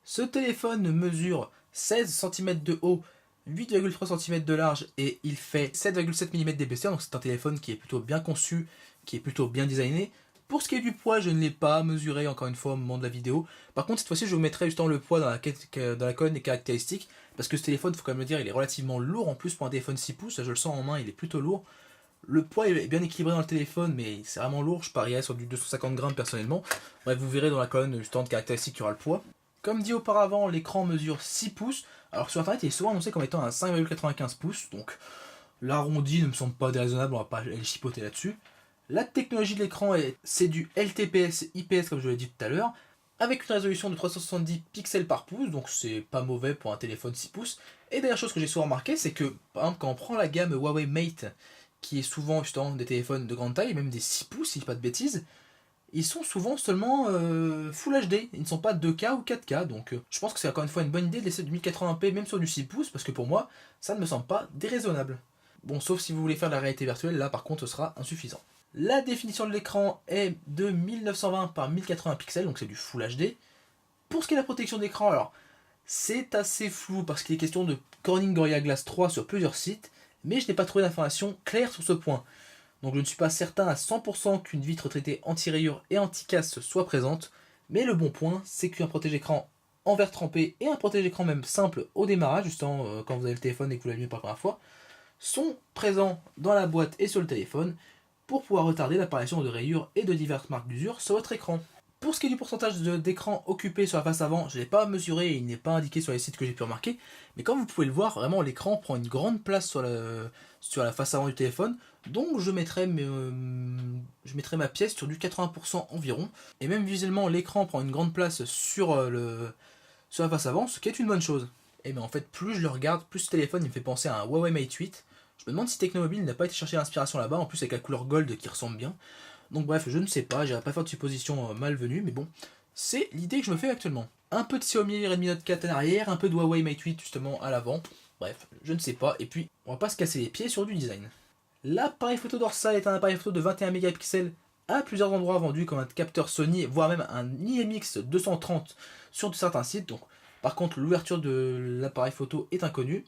Ce téléphone mesure 16 cm de haut, 8,3 cm de large et il fait 7,7 mm d'épaisseur, donc c'est un téléphone qui est plutôt bien conçu, qui est plutôt bien designé. Pour ce qui est du poids, je ne l'ai pas mesuré encore une fois au moment de la vidéo. Par contre, cette fois-ci, je vous mettrai justement le poids dans la colonne des caractéristiques, parce que ce téléphone, il faut quand même le dire, il est relativement lourd en plus pour un téléphone 6 pouces, là je le sens en main, il est plutôt lourd. Le poids est bien équilibré dans le téléphone, mais c'est vraiment lourd, je parierais sur du 250 grammes personnellement. Bref, vous verrez dans la colonne justement de caractéristiques qu'il y aura le poids. Comme dit auparavant, l'écran mesure 6 pouces. Alors sur internet, il est souvent annoncé comme étant un 5,95 pouces. Donc l'arrondi ne me semble pas déraisonnable, on va pas aller chipoter là-dessus. La technologie de l'écran, c'est du LTPS IPS comme je l'ai dit tout à l'heure, avec une résolution de 370 pixels par pouce, donc c'est pas mauvais pour un téléphone 6 pouces. Et dernière chose que j'ai souvent remarqué, c'est que par exemple quand on prend la gamme Huawei Mate, qui est souvent justement des téléphones de grande taille, même des 6 pouces si je dis pas de bêtises, ils sont souvent seulement Full HD, ils ne sont pas 2K ou 4K, donc je pense que c'est encore une fois une bonne idée de laisser du 1080p même sur du 6 pouces, parce que pour moi, ça ne me semble pas déraisonnable. Bon, sauf si vous voulez faire de la réalité virtuelle, là par contre ce sera insuffisant. La définition de l'écran est de 1920 par 1080 pixels, donc c'est du Full HD. Pour ce qui est de la protection d'écran, alors c'est assez flou parce qu'il est question de Corning Gorilla Glass 3 sur plusieurs sites, mais je n'ai pas trouvé d'informations claires sur ce point. Donc je ne suis pas certain à 100% qu'une vitre traitée anti-rayures et anti-casse soit présente, mais le bon point, c'est qu'un protège-écran en verre trempé et un protège-écran même simple au démarrage, justement quand vous avez le téléphone et que vous l'allumez pour la première fois, sont présents dans la boîte et sur le téléphone pour pouvoir retarder l'apparition de rayures et de diverses marques d'usure sur votre écran. Pour ce qui est du pourcentage d'écran occupé sur la face avant, je ne l'ai pas mesuré et il n'est pas indiqué sur les sites que j'ai pu remarquer, mais comme vous pouvez le voir, vraiment l'écran prend une grande place sur la face avant du téléphone, donc je mettrai ma pièce sur du 80% environ, et même visuellement l'écran prend une grande place sur la face avant, ce qui est une bonne chose. Et bien en fait, plus je le regarde, plus ce téléphone il me fait penser à un Huawei Mate 8. Je me demande si Technomobile n'a pas été chercher l'inspiration là-bas, en plus avec la couleur gold qui ressemble bien. Donc bref, je ne sais pas, j'irai pas faire de suppositions malvenues, mais bon, c'est l'idée que je me fais actuellement. Un peu de Xiaomi Redmi Note 4 à l'arrière, un peu de Huawei Mate 8 justement à l'avant. Bref, je ne sais pas, et puis on va pas se casser les pieds sur du design. L'appareil photo dorsal est un appareil photo de 21 mégapixels à plusieurs endroits vendus comme un capteur Sony, voire même un IMX 230 sur certains sites. Donc, par contre, l'ouverture de l'appareil photo est inconnue.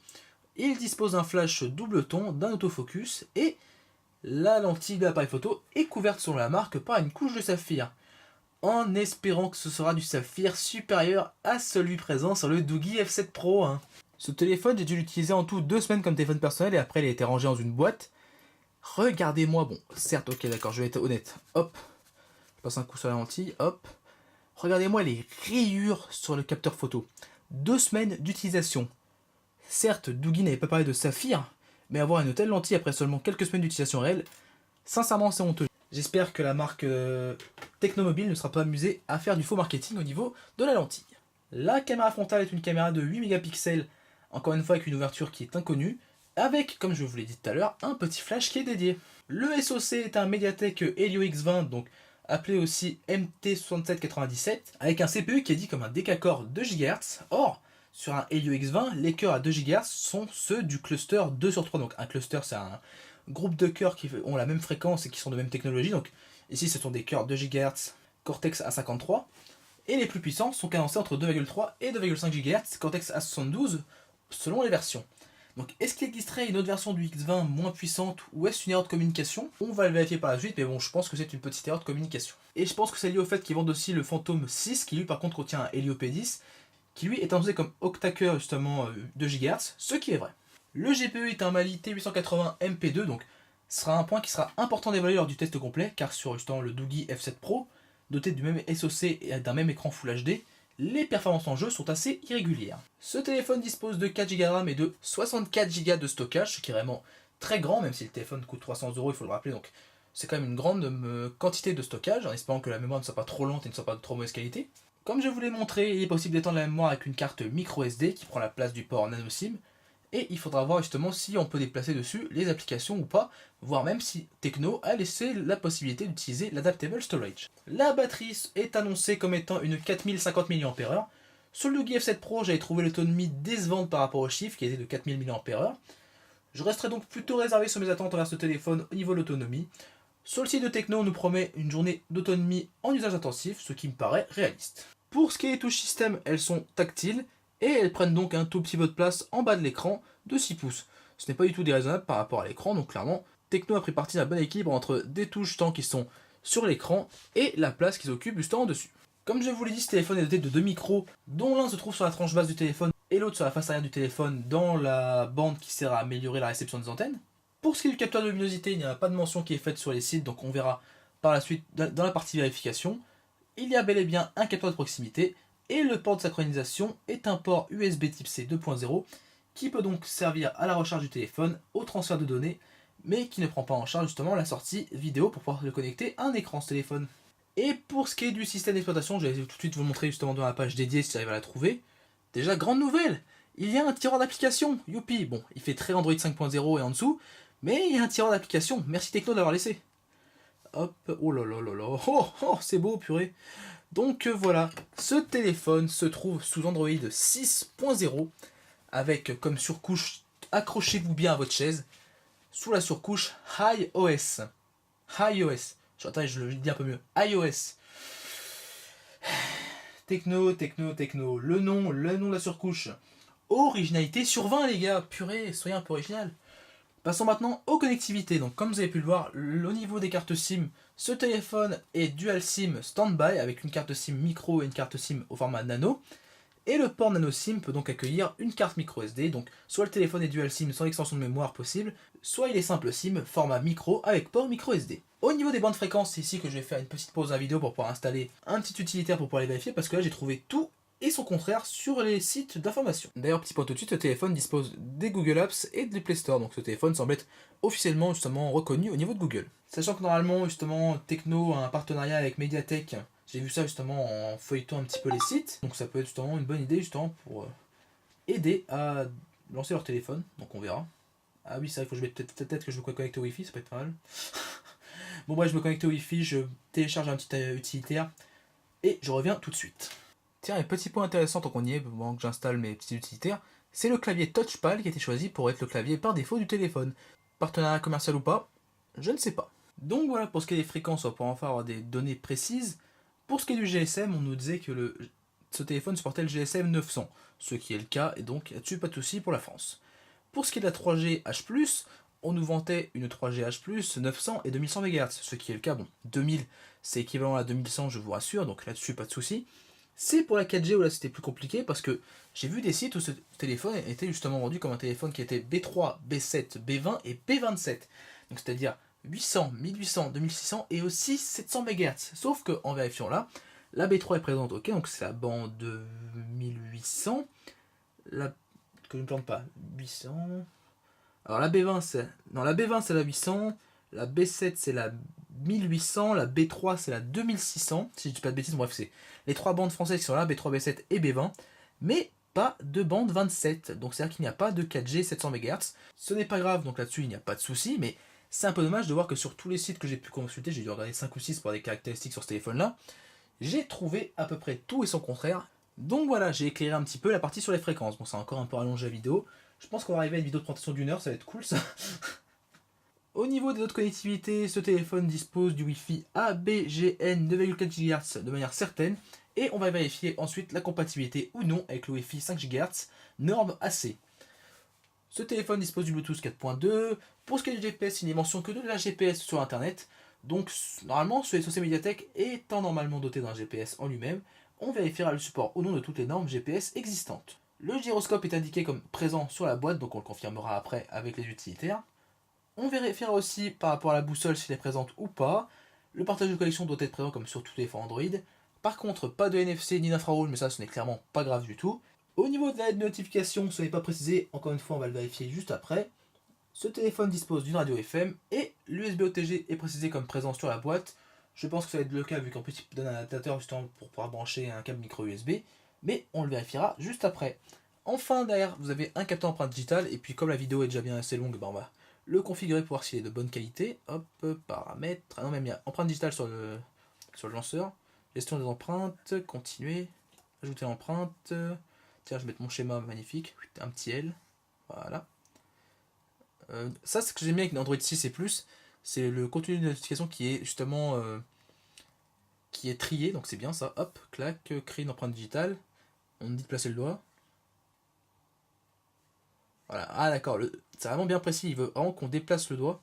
Il dispose d'un flash double ton, d'un autofocus et la lentille de l'appareil photo est couverte selon la marque par une couche de saphir, en espérant que ce sera du saphir supérieur à celui présent sur le Doogee F7 Pro. Ce téléphone, j'ai dû l'utiliser en tout 2 semaines comme téléphone personnel et après il a été rangé dans une boîte. Regardez-moi, bon, certes, ok, d'accord, je vais être honnête. Hop, je passe un coup sur la lentille, hop. Regardez-moi les rayures sur le capteur photo. 2 semaines d'utilisation. Certes, Doogee n'avait pas parlé de saphir, mais avoir une telle lentille après seulement quelques semaines d'utilisation réelle, sincèrement, c'est honteux. J'espère que la marque Technomobile ne sera pas amusée à faire du faux marketing au niveau de la lentille. La caméra frontale est une caméra de 8 mégapixels, encore une fois avec une ouverture qui est inconnue, avec, comme je vous l'ai dit tout à l'heure, un petit flash qui est dédié. Le SoC est un Mediatek Helio X20, donc appelé aussi MT6797, avec un CPU qui est dit comme un décacore 2 GHz. Or, sur un Helio X20, les cœurs à 2 GHz sont ceux du cluster 2/3. Donc un cluster, c'est un groupe de cœurs qui ont la même fréquence et qui sont de même technologie. Donc ici, ce sont des cœurs 2 GHz Cortex A53. Et les plus puissants sont cadencés entre 2,3 et 2,5 GHz Cortex A72 selon les versions. Donc est-ce qu'il existerait une autre version du X20 moins puissante ou est-ce une erreur de communication? On va le vérifier par la suite, mais bon, je pense que c'est une petite erreur de communication. Et je pense que c'est lié au fait qu'ils vendent aussi le Phantom 6, qui lui par contre contient un Helio P10, qui lui est annoncé comme octa-cœur justement 2 GHz, ce qui est vrai. Le GPU est un Mali T880 MP2, donc ce sera un point qui sera important d'évaluer lors du test complet, car sur justement le Doogee F7 Pro, doté du même SoC et d'un même écran Full HD, les performances en jeu sont assez irrégulières. Ce téléphone dispose de 4 Go de RAM et de 64 Go de stockage, ce qui est vraiment très grand, même si le téléphone coûte 300 €, il faut le rappeler, donc c'est quand même une grande quantité de stockage, en espérant que la mémoire ne soit pas trop lente et ne soit pas de trop mauvaise qualité. Comme je vous l'ai montré, il est possible d'étendre la mémoire avec une carte micro SD qui prend la place du port nano SIM, et il faudra voir justement si on peut déplacer dessus les applications ou pas, voire même si Tecno a laissé la possibilité d'utiliser l'Adaptable Storage. La batterie est annoncée comme étant une 4050 mAh. Sur le Doogee F7 Pro, j'avais trouvé l'autonomie décevante par rapport au chiffre qui était de 4000 mAh. Je resterai donc plutôt réservé sur mes attentes envers ce téléphone au niveau de l'autonomie. Sur le site de Tecno, on nous promet une journée d'autonomie en usage intensif, ce qui me paraît réaliste. Pour ce qui est des touches système, elles sont tactiles, et elles prennent donc un tout petit peu de place en bas de l'écran de 6 pouces. Ce n'est pas du tout déraisonnable par rapport à l'écran, donc clairement, Tecno a pris parti d'un bon équilibre entre des touches tant qui sont sur l'écran et la place qu'ils occupent justement dessus. Comme je vous l'ai dit, ce téléphone est doté de 2 micros, dont l'un se trouve sur la tranche basse du téléphone et l'autre sur la face arrière du téléphone dans la bande qui sert à améliorer la réception des antennes. Pour ce qui est du capteur de luminosité, il n'y a pas de mention qui est faite sur les sites, donc on verra par la suite dans la partie vérification. Il y a bel et bien un capteur de proximité, et le port de synchronisation est un port USB type C 2.0 qui peut donc servir à la recharge du téléphone, au transfert de données, mais qui ne prend pas en charge justement la sortie vidéo pour pouvoir le connecter à un écran ce téléphone. Et pour ce qui est du système d'exploitation, je vais tout de suite vous le montrer justement dans la page dédiée si j'arrive à la trouver. Déjà, grande nouvelle, il y a un tireur d'application, youpi. Bon, il fait très Android 5.0 et en dessous, mais il y a un tireur d'application, merci Tecno d'avoir laissé. Hop, oh là là là là, oh c'est beau purée. Donc voilà, ce téléphone se trouve sous Android 6.0 avec comme surcouche, accrochez-vous bien à votre chaise, sous la surcouche iOS. iOS. Attends, je le dis un peu mieux. iOS. Tecno. Le nom de la surcouche. Originalité sur 20 les gars, purée, soyez un peu original. Passons maintenant aux connectivités. Donc comme vous avez pu le voir, au niveau des cartes SIM, ce téléphone est dual SIM standby avec une carte SIM micro et une carte SIM au format nano. Et le port nano SIM peut donc accueillir une carte micro SD. Donc soit le téléphone est dual SIM sans extension de mémoire possible, soit il est simple SIM format micro avec port micro SD. Au niveau des bandes fréquences, c'est ici que je vais faire une petite pause dans la vidéo pour pouvoir installer un petit utilitaire pour pouvoir les vérifier parce que là j'ai trouvé tout et son contraire sur les sites d'information. D'ailleurs, petit point tout de suite, ce téléphone dispose des Google Apps et des Play Store, donc ce téléphone semble être officiellement justement reconnu au niveau de Google. Sachant que normalement justement Tecno a un partenariat avec Mediatek, j'ai vu ça justement en feuilletant un petit peu les sites, donc ça peut être justement une bonne idée justement pour aider à lancer leur téléphone, donc on verra. Ah oui, c'est vrai, il faut que je mette peut-être que je me connecte au Wi-Fi, ça peut être pas mal. Bon bref, je me connecte au Wi-Fi, je télécharge un petit utilitaire et je reviens tout de suite. Tiens, un petit point intéressant tant qu'on y est, pendant que j'installe mes petits utilitaires, c'est le clavier Touchpad qui a été choisi pour être le clavier par défaut du téléphone. Partenariat commercial ou pas, je ne sais pas. Donc voilà pour ce qui est des fréquences, on va pouvoir enfin avoir des données précises. Pour ce qui est du GSM, on nous disait que ce téléphone supportait le GSM 900, ce qui est le cas, et donc là-dessus pas de souci pour la France. Pour ce qui est de la 3G H+, on nous vantait une 3G H+, 900 et 2100 MHz, ce qui est le cas. Bon, 2000 c'est équivalent à 2100, je vous rassure, donc là-dessus pas de souci. C'est pour la 4G où là c'était plus compliqué parce que j'ai vu des sites où ce téléphone était justement vendu comme un téléphone qui était B3, B7, B20 et B27. Donc c'est-à-dire 800, 1800, 2600 et aussi 700 MHz. Sauf qu'en vérifiant là, la B3 est présente, ok, donc c'est la bande de 1800. La... Que je ne me plante pas, 800. Alors la B20 c'est... Non, la B20 c'est la 800, la B7 c'est la 1800, la B3 c'est la 2600, si je dis pas de bêtises, bref c'est les trois bandes françaises qui sont là, B3, B7 et B20, mais pas de bande 27, donc c'est-à-dire qu'il n'y a pas de 4G 700 MHz, ce n'est pas grave, donc là-dessus il n'y a pas de souci, mais c'est un peu dommage de voir que sur tous les sites que j'ai pu consulter, j'ai dû regarder 5 ou 6 pour des caractéristiques sur ce téléphone-là, j'ai trouvé à peu près tout et son contraire, donc voilà, j'ai éclairé un petit peu la partie sur les fréquences, bon c'est encore un peu rallongé la vidéo, je pense qu'on va arriver à une vidéo de présentation d'une heure, ça va être cool ça. Au niveau des autres connectivités, ce téléphone dispose du Wi-Fi ABGN 9,4 GHz de manière certaine, et on va vérifier ensuite la compatibilité ou non avec le Wi-Fi 5 GHz, norme AC. Ce téléphone dispose du Bluetooth 4.2, pour ce qui est du GPS, il n'est mention que de la GPS sur internet, donc normalement ce SoC Mediatek étant normalement doté d'un GPS en lui-même, on vérifiera le support ou non de toutes les normes GPS existantes. Le gyroscope est indiqué comme présent sur la boîte, donc on le confirmera après avec les utilitaires. On vérifiera aussi par rapport à la boussole si elle est présente ou pas. Le partage de connexion doit être présent comme sur tous les téléphones Android. Par contre, pas de NFC ni d'infrarouge, mais ça ce n'est clairement pas grave du tout. Au niveau de la notification, ce n'est pas précisé, encore une fois on va le vérifier juste après. Ce téléphone dispose d'une radio FM et l'USB OTG est précisé comme présent sur la boîte. Je pense que ça va être le cas vu qu'en plus il donne un adaptateur justement pour pouvoir brancher un câble micro USB, mais on le vérifiera juste après. Enfin derrière vous avez un capteur empreinte digitale et puis comme la vidéo est déjà bien assez longue, on va le configurer pour voir s'il est de bonne qualité. Hop, paramètres. Ah non, même il y a empreinte digitale sur le lanceur. Gestion des empreintes, continuer, ajouter empreinte. Tiens, je vais mettre mon schéma magnifique. Un petit L. Voilà. Ça, ce que j'aime bien avec Android 6 et plus, c'est le contenu de notification qui est justement qui est trié. Donc c'est bien ça. Hop, clac, créer une empreinte digitale. On me dit de placer le doigt. Voilà, ah d'accord, c'est vraiment bien précis, il veut vraiment qu'on déplace le doigt.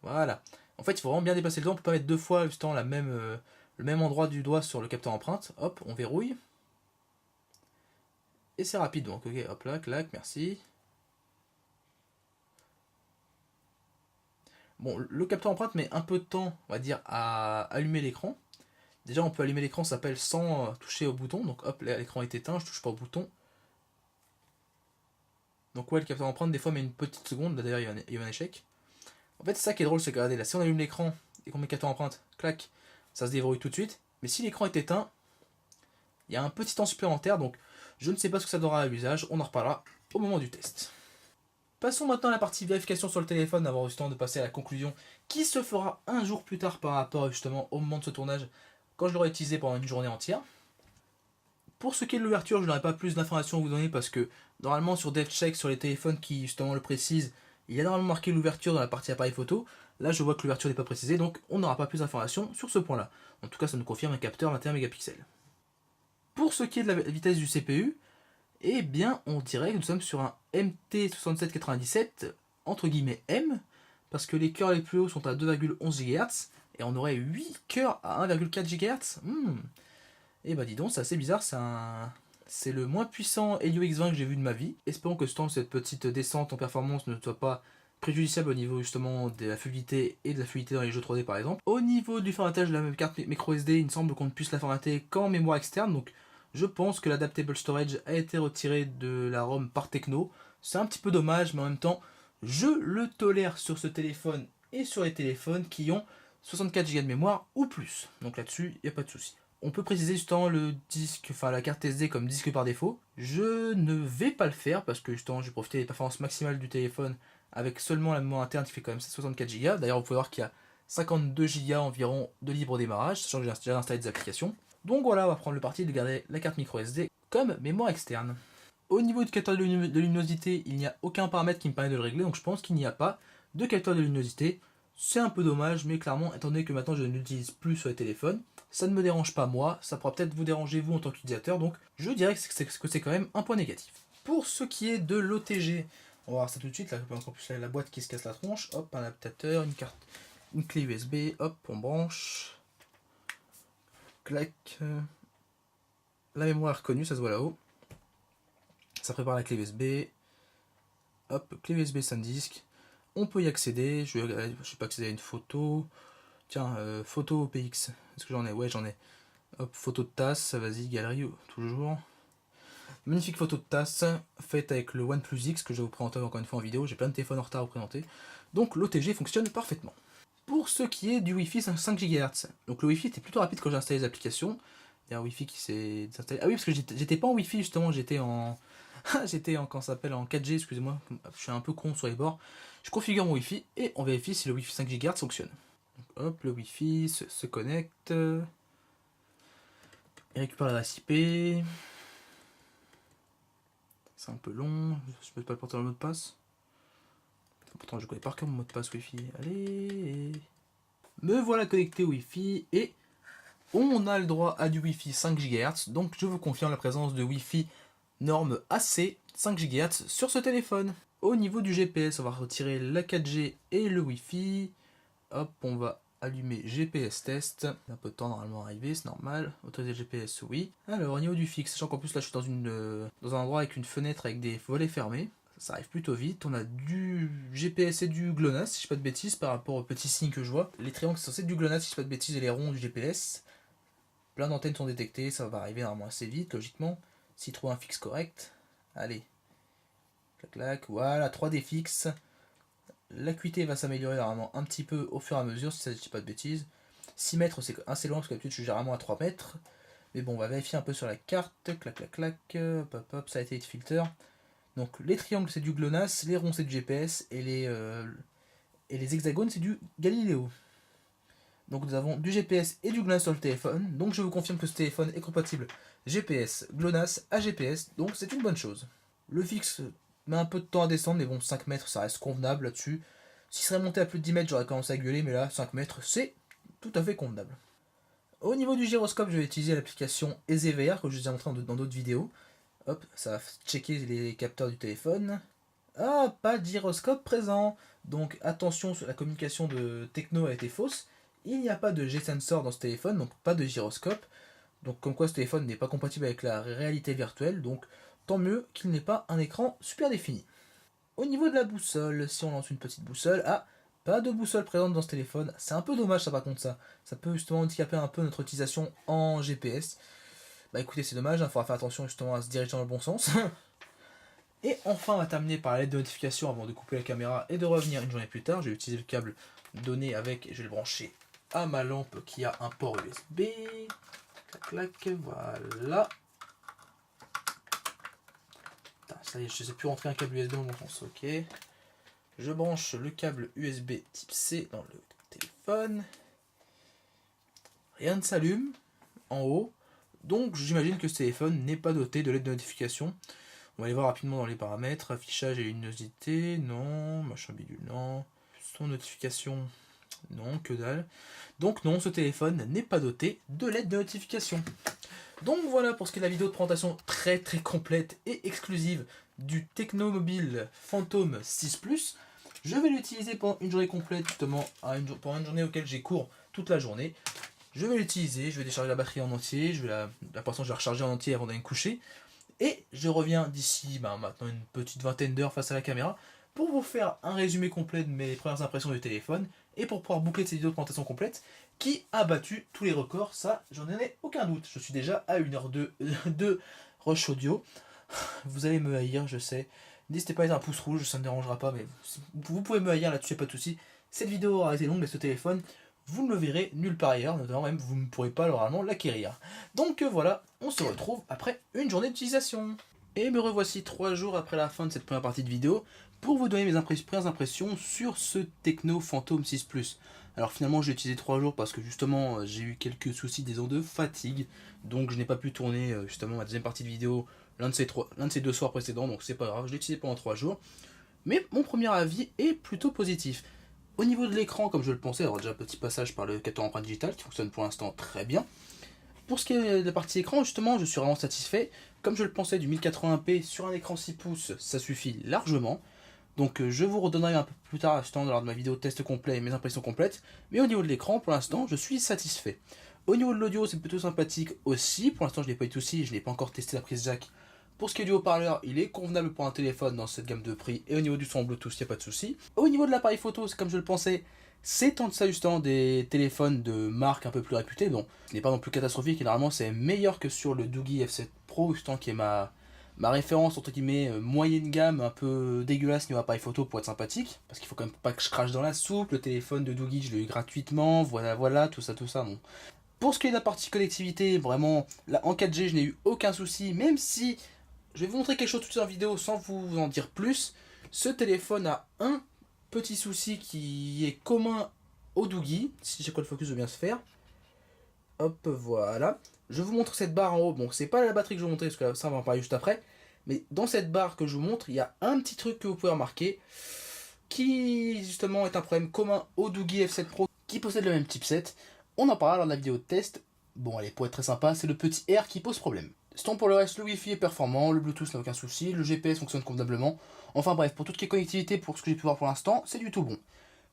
Voilà. En fait, il faut vraiment bien déplacer le doigt, on peut pas mettre deux fois justement le même endroit du doigt sur le capteur empreinte. Hop, on verrouille. Et c'est rapide, donc ok, hop là, clac, merci. Bon, le capteur empreinte met un peu de temps, on va dire, à allumer l'écran. Déjà, on peut allumer l'écran, ça s'appelle sans toucher au bouton. Donc hop, l'écran est éteint, je touche pas au bouton. Donc ouais, le capteur empreinte, des fois, met une petite seconde. Là, d'ailleurs, il y a un échec. En fait, c'est ça qui est drôle, c'est que regardez, là, si on allume l'écran et qu'on met le capteur empreinte, clac, ça se déverrouille tout de suite. Mais si l'écran est éteint, il y a un petit temps supplémentaire, donc je ne sais pas ce que ça donnera à l'usage, on en reparlera au moment du test. Passons maintenant à la partie vérification sur le téléphone, avant justement de passer à la conclusion, qui se fera un jour plus tard par rapport justement au moment de ce tournage, quand je l'aurai utilisé pendant une journée entière. Pour ce qui est de l'ouverture, je n'aurai pas plus d'informations à vous donner parce que normalement sur DevCheck, sur les téléphones qui justement le précisent, il y a normalement marqué l'ouverture dans la partie appareil photo. Là, je vois que l'ouverture n'est pas précisée, donc on n'aura pas plus d'informations sur ce point-là. En tout cas, ça nous confirme un capteur 21 mégapixels. Pour ce qui est de la vitesse du CPU, eh bien, on dirait que nous sommes sur un MT6797, entre guillemets M, parce que les cœurs les plus hauts sont à 2,11 GHz, et on aurait 8 cœurs à 1,4 GHz. Et bah dis donc, c'est assez bizarre, c'est le moins puissant Helio X20 que j'ai vu de ma vie. Espérons que cette petite descente en performance ne soit pas préjudiciable au niveau justement de la fluidité et de la fluidité dans les jeux 3D par exemple. Au niveau du formatage de la carte microSD, il me semble qu'on ne puisse la formater qu'en mémoire externe, donc je pense que l'adaptable storage a été retiré de la ROM par Tecno. C'est un petit peu dommage, mais en même temps, je le tolère sur ce téléphone et sur les téléphones qui ont 64 Go de mémoire ou plus. Donc là-dessus, il n'y a pas de souci. On peut préciser justement le disque, enfin la carte SD comme disque par défaut. Je ne vais pas le faire parce que justement j'ai profité des performances maximales du téléphone avec seulement la mémoire interne qui fait quand même 64 Go. D'ailleurs, vous pouvez voir qu'il y a 52 Go environ de libre démarrage, sachant que j'ai déjà installé des applications. Donc voilà, on va prendre le parti de garder la carte micro SD comme mémoire externe. Au niveau du capteur de luminosité, il n'y a aucun paramètre qui me permet de le régler, donc je pense qu'il n'y a pas de capteur de luminosité. C'est un peu dommage, mais clairement, étant donné que maintenant je ne l'utilise plus sur les téléphones, ça ne me dérange pas moi, ça pourra peut-être vous déranger vous en tant qu'utilisateur, donc je dirais que c'est quand même un point négatif. Pour ce qui est de l'OTG, on va voir ça tout de suite, là, en plus la boîte qui se casse la tronche, hop, un adaptateur, une carte, une clé USB, hop, on branche, clac, la mémoire reconnue, ça se voit là-haut, ça prépare la clé USB, hop, clé USB SanDisk, on peut y accéder, je vais pas accéder à une photo, tiens, photo OPX, est-ce que j'en ai? Ouais, j'en ai. Hop, photo de tasse, vas-y, galerie, toujours. Magnifique photo de tasse, faite avec le OnePlus X, que je vais vous présenter encore une fois en vidéo, j'ai plein de téléphones en retard à vous présenter. Donc l'OTG fonctionne parfaitement. Pour ce qui est du Wi-Fi 5 GHz, donc le Wi-Fi était plutôt rapide quand j'ai installé les applications. Il y a un Wi-Fi qui s'est désinstallé. Ah oui, parce que j'étais pas en Wi-Fi justement, j'étais en... j'étais en, quand ça s'appelle, en 4G, excusez-moi, je suis un peu con sur les bords. Je configure mon Wi-Fi et on vérifie si le Wi-Fi 5 GHz fonctionne. Donc, hop, le Wi-Fi se connecte. Il récupère l'adresse IP. C'est un peu long, je peux pas le porter dans le mot de passe. Pourtant je connais par cœur mon mot de passe Wi-Fi. Allez. Me voilà connecté au Wi-Fi et on a le droit à du Wi-Fi 5 GHz. Donc je vous confirme la présence de Wi-Fi norme AC 5 GHz sur ce téléphone. Au niveau du GPS, on va retirer la 4G et le Wi-Fi. Hop, on va allumer GPS test. Un peu de temps normalement arrivé, c'est normal. Autoriser le GPS, oui. Alors au niveau du fixe, sachant qu'en plus là je suis dans un endroit avec une fenêtre avec des volets fermés. Ça arrive plutôt vite. On a du GPS et du GLONASS, si je dis pas de bêtises, par rapport aux petits signes que je vois. Les triangles sont censés être du GLONASS, si je dis pas de bêtises, et les ronds du GPS. Plein d'antennes sont détectées, ça va arriver normalement assez vite, logiquement. S'il trouve un fixe correct. Allez. Clac clac, voilà, 3D fixe. L'acuité va s'améliorer normalement un petit peu au fur et à mesure, si ça ne dit pas de bêtises. 6 mètres, c'est assez loin parce que d'habitude je suis généralement à 3 mètres. Mais bon, on va vérifier un peu sur la carte. Clac, clac, clac. Hop, hop, hop, ça a été filter. Donc les triangles c'est du GLONASS, les ronds c'est du GPS et les hexagones c'est du Galileo. Donc nous avons du GPS et du GLONASS sur le téléphone. Donc je vous confirme que ce téléphone est compatible GPS, GLONASS, AGPS. Donc c'est une bonne chose. Le fixe met un peu de temps à descendre, mais bon, 5 mètres ça reste convenable là-dessus. S'il serait monté à plus de 10 mètres, j'aurais commencé à gueuler, mais là, 5 mètres, c'est tout à fait convenable. Au niveau du gyroscope, je vais utiliser l'application EasyVR que je vous ai montré dans d'autres vidéos. Hop, ça va checker les capteurs du téléphone. Ah, pas de gyroscope présent. Donc attention, la communication de Techno a été fausse. Il n'y a pas de G-sensor dans ce téléphone, donc pas de gyroscope. Donc comme quoi ce téléphone n'est pas compatible avec la réalité virtuelle, donc tant mieux qu'il n'ait pas un écran super défini. Au niveau de la boussole, si on lance une petite boussole, ah, pas de boussole présente dans ce téléphone. C'est un peu dommage ça par contre ça. Ça peut justement handicaper un peu notre utilisation en GPS. Bah écoutez, c'est dommage, il faudra faire attention justement à se diriger dans le bon sens. Et enfin, on va terminer par la lettre de notification avant de couper la caméra et de revenir une journée plus tard. Je vais utiliser le câble donné avec, je vais le brancher à ma lampe qui a un port USB. Clac, clac, voilà. Putain, ça y est, je ne sais plus rentrer un câble USB dans le bon sens, ok. Je branche le câble USB type C dans le téléphone. Rien ne s'allume en haut. Donc j'imagine que ce téléphone n'est pas doté de LED de notification. On va aller voir rapidement dans les paramètres. Affichage et luminosité, non. Machin bidule, non. Son notification, non, que dalle. Donc non, ce téléphone n'est pas doté de LED de notification. Donc voilà pour ce qui est de la vidéo de présentation très très complète et exclusive du Technomobile Phantom 6 Plus. Je vais l'utiliser pendant une journée complète, justement, pendant une journée auquel j'ai cours toute la journée. Je vais l'utiliser, je vais décharger la batterie en entier, la poisson je vais la recharger en entier avant d'aller me coucher. Et je reviens d'ici maintenant une petite vingtaine d'heures face à la caméra pour vous faire un résumé complet de mes premières impressions du téléphone et pour pouvoir boucler cette vidéo de présentation complète qui a battu tous les records, ça j'en ai aucun doute. Je suis déjà à 1h02 de rush audio. Vous allez me haïr, je sais. N'hésitez pas à mettre un pouce rouge, ça ne me dérangera pas, mais vous pouvez me haïr là-dessus, pas de soucis. Cette vidéo aura été longue, mais ce téléphone, vous ne le verrez nulle part ailleurs, notamment même vous ne pourrez pas normalement l'acquérir. Donc voilà, on se retrouve après une journée d'utilisation. Et me revoici 3 jours après la fin de cette première partie de vidéo pour vous donner mes premières impressions sur ce Techno Phantom 6 Plus. Alors finalement j'ai utilisé 3 jours parce que justement j'ai eu quelques soucis disons de fatigue, donc je n'ai pas pu tourner justement ma deuxième partie de vidéo l'un de ces 2 soirs précédents, donc c'est pas grave, je l'ai utilisé pendant 3 jours. Mais mon premier avis est plutôt positif. Au niveau de l'écran, comme je le pensais, alors déjà petit passage par le capteur empreinte digitale qui fonctionne pour l'instant très bien. Pour ce qui est de la partie écran, justement, je suis vraiment satisfait. Comme je le pensais, du 1080p sur un écran 6 pouces, ça suffit largement. Donc je vous redonnerai un peu plus tard, justement, lors de ma vidéo test complet et mes impressions complètes. Mais au niveau de l'écran, pour l'instant, je suis satisfait. Au niveau de l'audio, c'est plutôt sympathique aussi. Pour l'instant, je n'ai pas eu de soucis, je n'ai pas encore testé la prise jack. Pour ce qui est du haut-parleur, il est convenable pour un téléphone dans cette gamme de prix. Et au niveau du son Bluetooth, il n'y a pas de souci. Au niveau de l'appareil photo, c'est comme je le pensais, c'est en deçà justement des téléphones de marque un peu plus réputées. Bon, ce n'est pas non plus catastrophique et normalement c'est meilleur que sur le Doogee F7 Pro, justement qui est ma référence entre guillemets moyenne gamme, un peu dégueulasse niveau appareil photo pour être sympathique. Parce qu'il faut quand même pas que je crache dans la soupe. Le téléphone de Doogee, je l'ai eu gratuitement, voilà, tout ça, bon. Pour ce qui est de la partie connectivité, vraiment, là en 4G, je n'ai eu aucun souci, même si je vais vous montrer quelque chose tout de suite en vidéo sans vous en dire plus. Ce téléphone a un petit souci qui est commun au Doogee. Si j'ai quoi le focus, de bien se faire. Hop, voilà. Je vous montre cette barre en haut. Bon, c'est pas la batterie que je vais vous montrer, parce que ça, on va en parler juste après. Mais dans cette barre que je vous montre, il y a un petit truc que vous pouvez remarquer, qui justement est un problème commun au Doogee F7 Pro, qui possède le même chipset. On en parlera lors de la vidéo de test. Bon, allez, pour être très sympa, c'est le petit R qui pose problème. Sinon, pour le reste, le Wi-Fi est performant, le Bluetooth n'a aucun souci, le GPS fonctionne convenablement. Enfin bref, pour tout ce qui est connectivité, pour ce que j'ai pu voir pour l'instant, c'est du tout bon.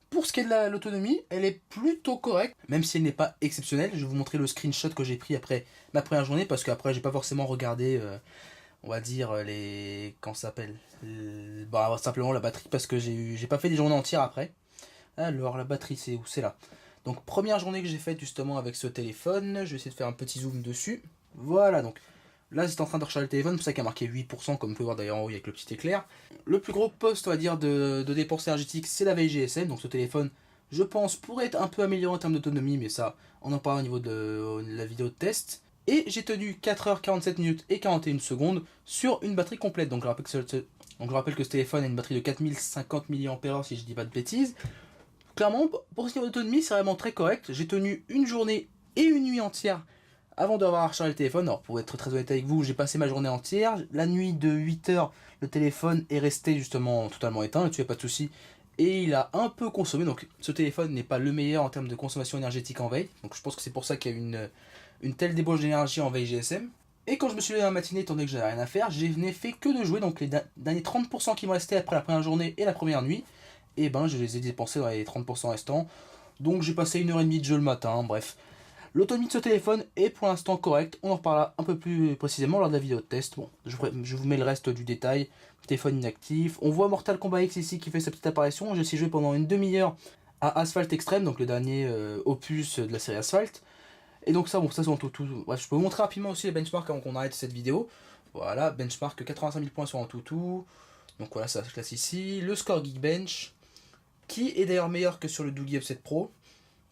Pour ce qui est de l'autonomie, elle est plutôt correcte, même si elle n'est pas exceptionnelle. Je vais vous montrer le screenshot que j'ai pris après ma première journée, parce qu'après, j'ai pas forcément regardé, on va dire, les... Comment ça s'appelle bah, simplement la batterie, parce que j'ai pas fait des journées entières après. Alors, la batterie, c'est où? C'est là. Donc première journée que j'ai faite justement avec ce téléphone, je vais essayer de faire un petit zoom dessus. Voilà, donc là c'est en train de recharger le téléphone, c'est pour ça qu'il a marqué 8%, comme vous pouvez voir d'ailleurs en haut avec le petit éclair. Le plus gros poste, on va dire, de dépenses énergétiques, c'est la veille GSM, donc ce téléphone, je pense, pourrait être un peu amélioré en termes d'autonomie, mais ça, on en parle au niveau de la vidéo de test. Et j'ai tenu 4h47 minutes et 41 secondes sur une batterie complète, donc je rappelle que ce téléphone a une batterie de 4050 mAh si je dis pas de bêtises. Clairement, pour ce qui est d'autonomie, c'est vraiment très correct. J'ai tenu une journée et une nuit entière avant d'avoir rechargé le téléphone. Alors, pour être très honnête avec vous, j'ai passé ma journée entière. La nuit de 8 heures, le téléphone est resté justement totalement éteint, tu n'as pas de souci. Et il a un peu consommé, donc ce téléphone n'est pas le meilleur en termes de consommation énergétique en veille. Donc je pense que c'est pour ça qu'il y a une telle débauche d'énergie en veille GSM. Et quand je me suis levé dans la matinée, étant donné que j'avais rien à faire, je n'ai fait que de jouer, donc les derniers 30% qui me restaient après la première journée et la première nuit, et ben je les ai dépensés dans les 30% restants. Donc j'ai passé 1h30 de jeu le matin, bref. L'autonomie de ce téléphone est pour l'instant correcte, on en reparlera un peu plus précisément lors de la vidéo de test. Bon, je vous mets le reste du détail. Téléphone inactif. On voit Mortal Kombat X ici qui fait sa petite apparition. J'ai aussi joué pendant une demi-heure à Asphalt Extreme, donc le dernier opus de la série Asphalt. Et donc ça, bon, ça c'est en tout. Bref, je peux vous montrer rapidement aussi les benchmarks avant qu'on arrête cette vidéo. Voilà, benchmark 85 000 points sur en tout. Donc voilà, ça se classe ici. Le score Geekbench, qui est d'ailleurs meilleur que sur le Doogee F7 Pro,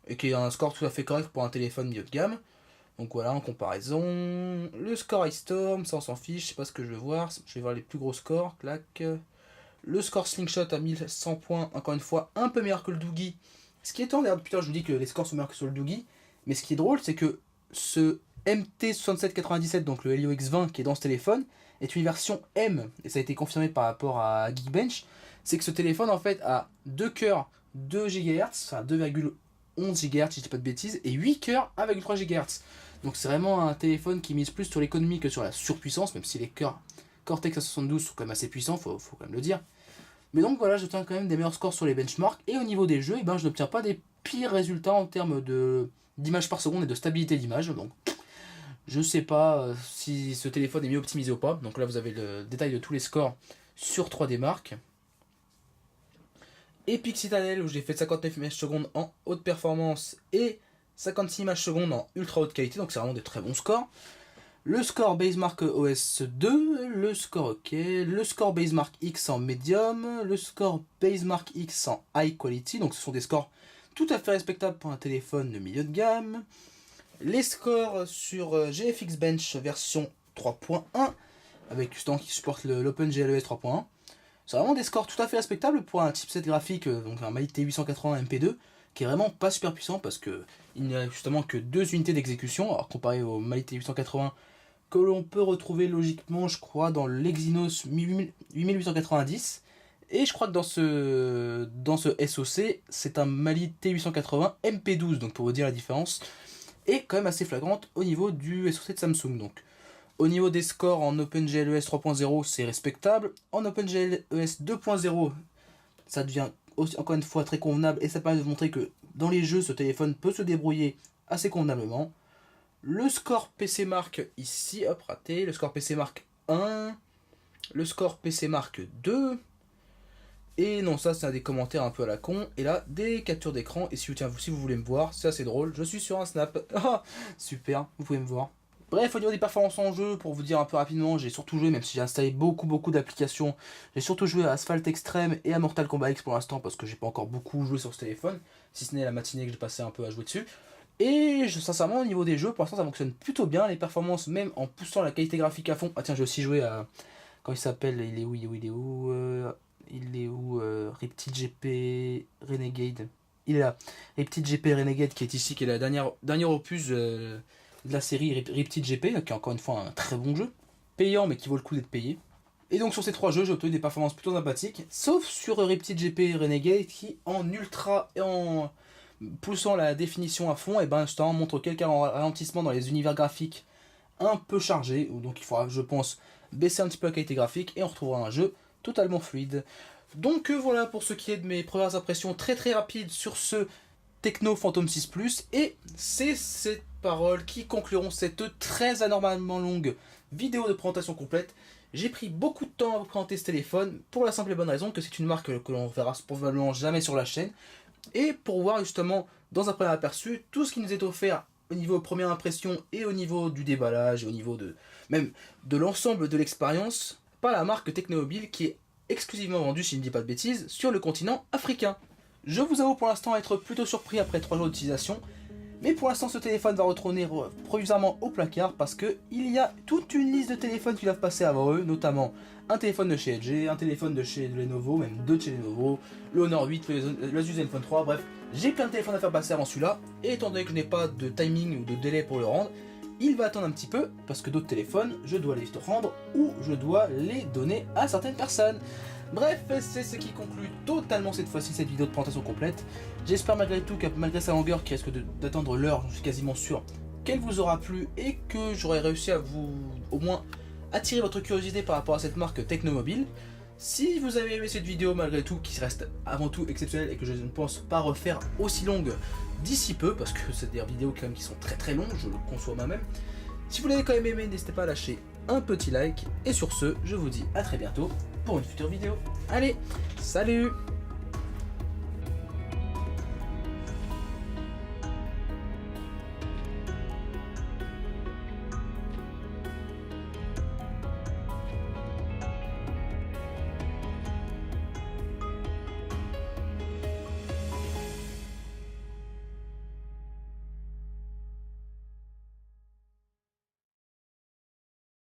et qui est un score tout à fait correct pour un téléphone milieu de gamme. Donc voilà, en comparaison, le score iStorm, ça on s'en fiche, je sais pas ce que je vais voir, je vais voir les plus gros scores, clac. Le score Slingshot à 1100 points, encore une fois, un peu meilleur que le Doogee. Ce qui est étonnant, putain, je vous dis que les scores sont meilleurs que sur le Doogee, mais ce qui est drôle, c'est que ce MT6797, donc le Helio X20 qui est dans ce téléphone, est une version M, et ça a été confirmé par rapport à Geekbench, c'est que ce téléphone en fait a 2 cœurs 2 GHz, enfin 2,11 GHz si je dis pas de bêtises, et 8 cœurs 1,3 GHz. Donc c'est vraiment un téléphone qui mise plus sur l'économie que sur la surpuissance, même si les cœurs Cortex A72 sont quand même assez puissants, faut quand même le dire. Mais donc voilà, j'obtiens quand même des meilleurs scores sur les benchmarks, et au niveau des jeux, eh ben, je n'obtiens pas des pires résultats en termes d'image par seconde et de stabilité d'image. Donc je sais pas si ce téléphone est mieux optimisé ou pas. Donc là vous avez le détail de tous les scores sur 3D Mark. Epic Citadel où j'ai fait 59 images secondes en haute performance et 56 images secondes en ultra haute qualité, donc c'est vraiment des très bons scores. Le score Basemark OS 2, le score OK, le score Basemark X en medium, le score Basemark X en high quality, donc ce sont des scores tout à fait respectables pour un téléphone de milieu de gamme. Les scores sur GFX Bench version 3.1, avec justement qui supporte l'OpenGLES 3.1. C'est vraiment des scores tout à fait respectables pour un chipset graphique, donc un Mali T880 MP2, qui est vraiment pas super puissant parce que il n'y a justement que 2 unités d'exécution, alors comparé au Mali T880 que l'on peut retrouver logiquement, je crois, dans l'Exynos 8890, Et je crois que dans ce SoC, c'est un Mali T880 MP12, donc pour vous dire la différence, est quand même assez flagrante au niveau du SoC de Samsung. Donc, au niveau des scores en OpenGLES 3.0, c'est respectable. En OpenGLES 2.0, ça devient aussi, encore une fois très convenable et ça permet de montrer que dans les jeux, ce téléphone peut se débrouiller assez convenablement. Le score PC Mark ici, hop, raté. Le score PC Mark 1. Le score PC Mark 2. Et non, ça c'est des commentaires un peu à la con. Et là, des captures d'écran. Et si vous voulez me voir, c'est assez drôle. Je suis sur un snap. Super, vous pouvez me voir. Bref, au niveau des performances en jeu, pour vous dire un peu rapidement, j'ai surtout joué, même si j'ai installé beaucoup d'applications, j'ai surtout joué à Asphalt Extreme et à Mortal Kombat X pour l'instant, parce que j'ai pas encore beaucoup joué sur ce téléphone, si ce n'est la matinée que j'ai passé un peu à jouer dessus. Et sincèrement, au niveau des jeux, pour l'instant ça fonctionne plutôt bien, les performances, même en poussant la qualité graphique à fond. Ah tiens, j'ai aussi joué à... Comment il s'appelle? Il est où Reptile GP Renegade. Il est là. Reptile GP Renegade qui est ici, qui est la dernière opus de la série Reptile GP, qui est encore une fois un très bon jeu. Payant, mais qui vaut le coup d'être payé. Et donc sur ces 3 jeux, j'ai obtenu des performances plutôt sympathiques. Sauf sur Reptile GP Renegade, qui en ultra et en poussant la définition à fond, et ben justement montre quelques ralentissements dans les univers graphiques un peu chargés. Donc il faudra, je pense, baisser un petit peu la qualité graphique et on retrouvera un jeu totalement fluide. Donc voilà pour ce qui est de mes premières impressions très rapides sur ce Tecno Phantom 6 Plus. Et c'est ces paroles qui concluront cette très anormalement longue vidéo de présentation complète. J'ai pris beaucoup de temps à vous présenter ce téléphone pour la simple et bonne raison que c'est une marque que l'on verra probablement jamais sur la chaîne. Et pour voir justement dans un premier aperçu tout ce qui nous est offert au niveau première impression et au niveau du déballage et au niveau même de l'ensemble de l'expérience par la marque Tecnomobile qui est exclusivement vendue, si je ne dis pas de bêtises, sur le continent africain. Je vous avoue pour l'instant être plutôt surpris après 3 jours d'utilisation, mais pour l'instant ce téléphone va retourner provisoirement au placard parce qu'il y a toute une liste de téléphones qui doivent passer avant eux, notamment un téléphone de chez LG, un téléphone de chez Lenovo, même 2 de chez Lenovo, le Honor 8, l'Asus Zenfone 3, bref, j'ai plein de téléphones à faire passer avant celui-là, et étant donné que je n'ai pas de timing ou de délai pour le rendre, il va attendre un petit peu, parce que d'autres téléphones, je dois les rendre ou je dois les donner à certaines personnes. Bref, c'est ce qui conclut totalement cette fois-ci cette vidéo de présentation complète. J'espère malgré tout que malgré sa longueur qui risque d'attendre l'heure, je suis quasiment sûr qu'elle vous aura plu et que j'aurai réussi à vous au moins attirer votre curiosité par rapport à cette marque Tecnomobile. Si vous avez aimé cette vidéo malgré tout, qui reste avant tout exceptionnelle et que je ne pense pas refaire aussi longue d'ici peu, parce que c'est des vidéos quand même qui sont très longues, je le conçois moi-même. Si vous l'avez quand même aimé, n'hésitez pas à lâcher un petit like. Et sur ce, je vous dis à très bientôt pour une future vidéo. Allez, salut!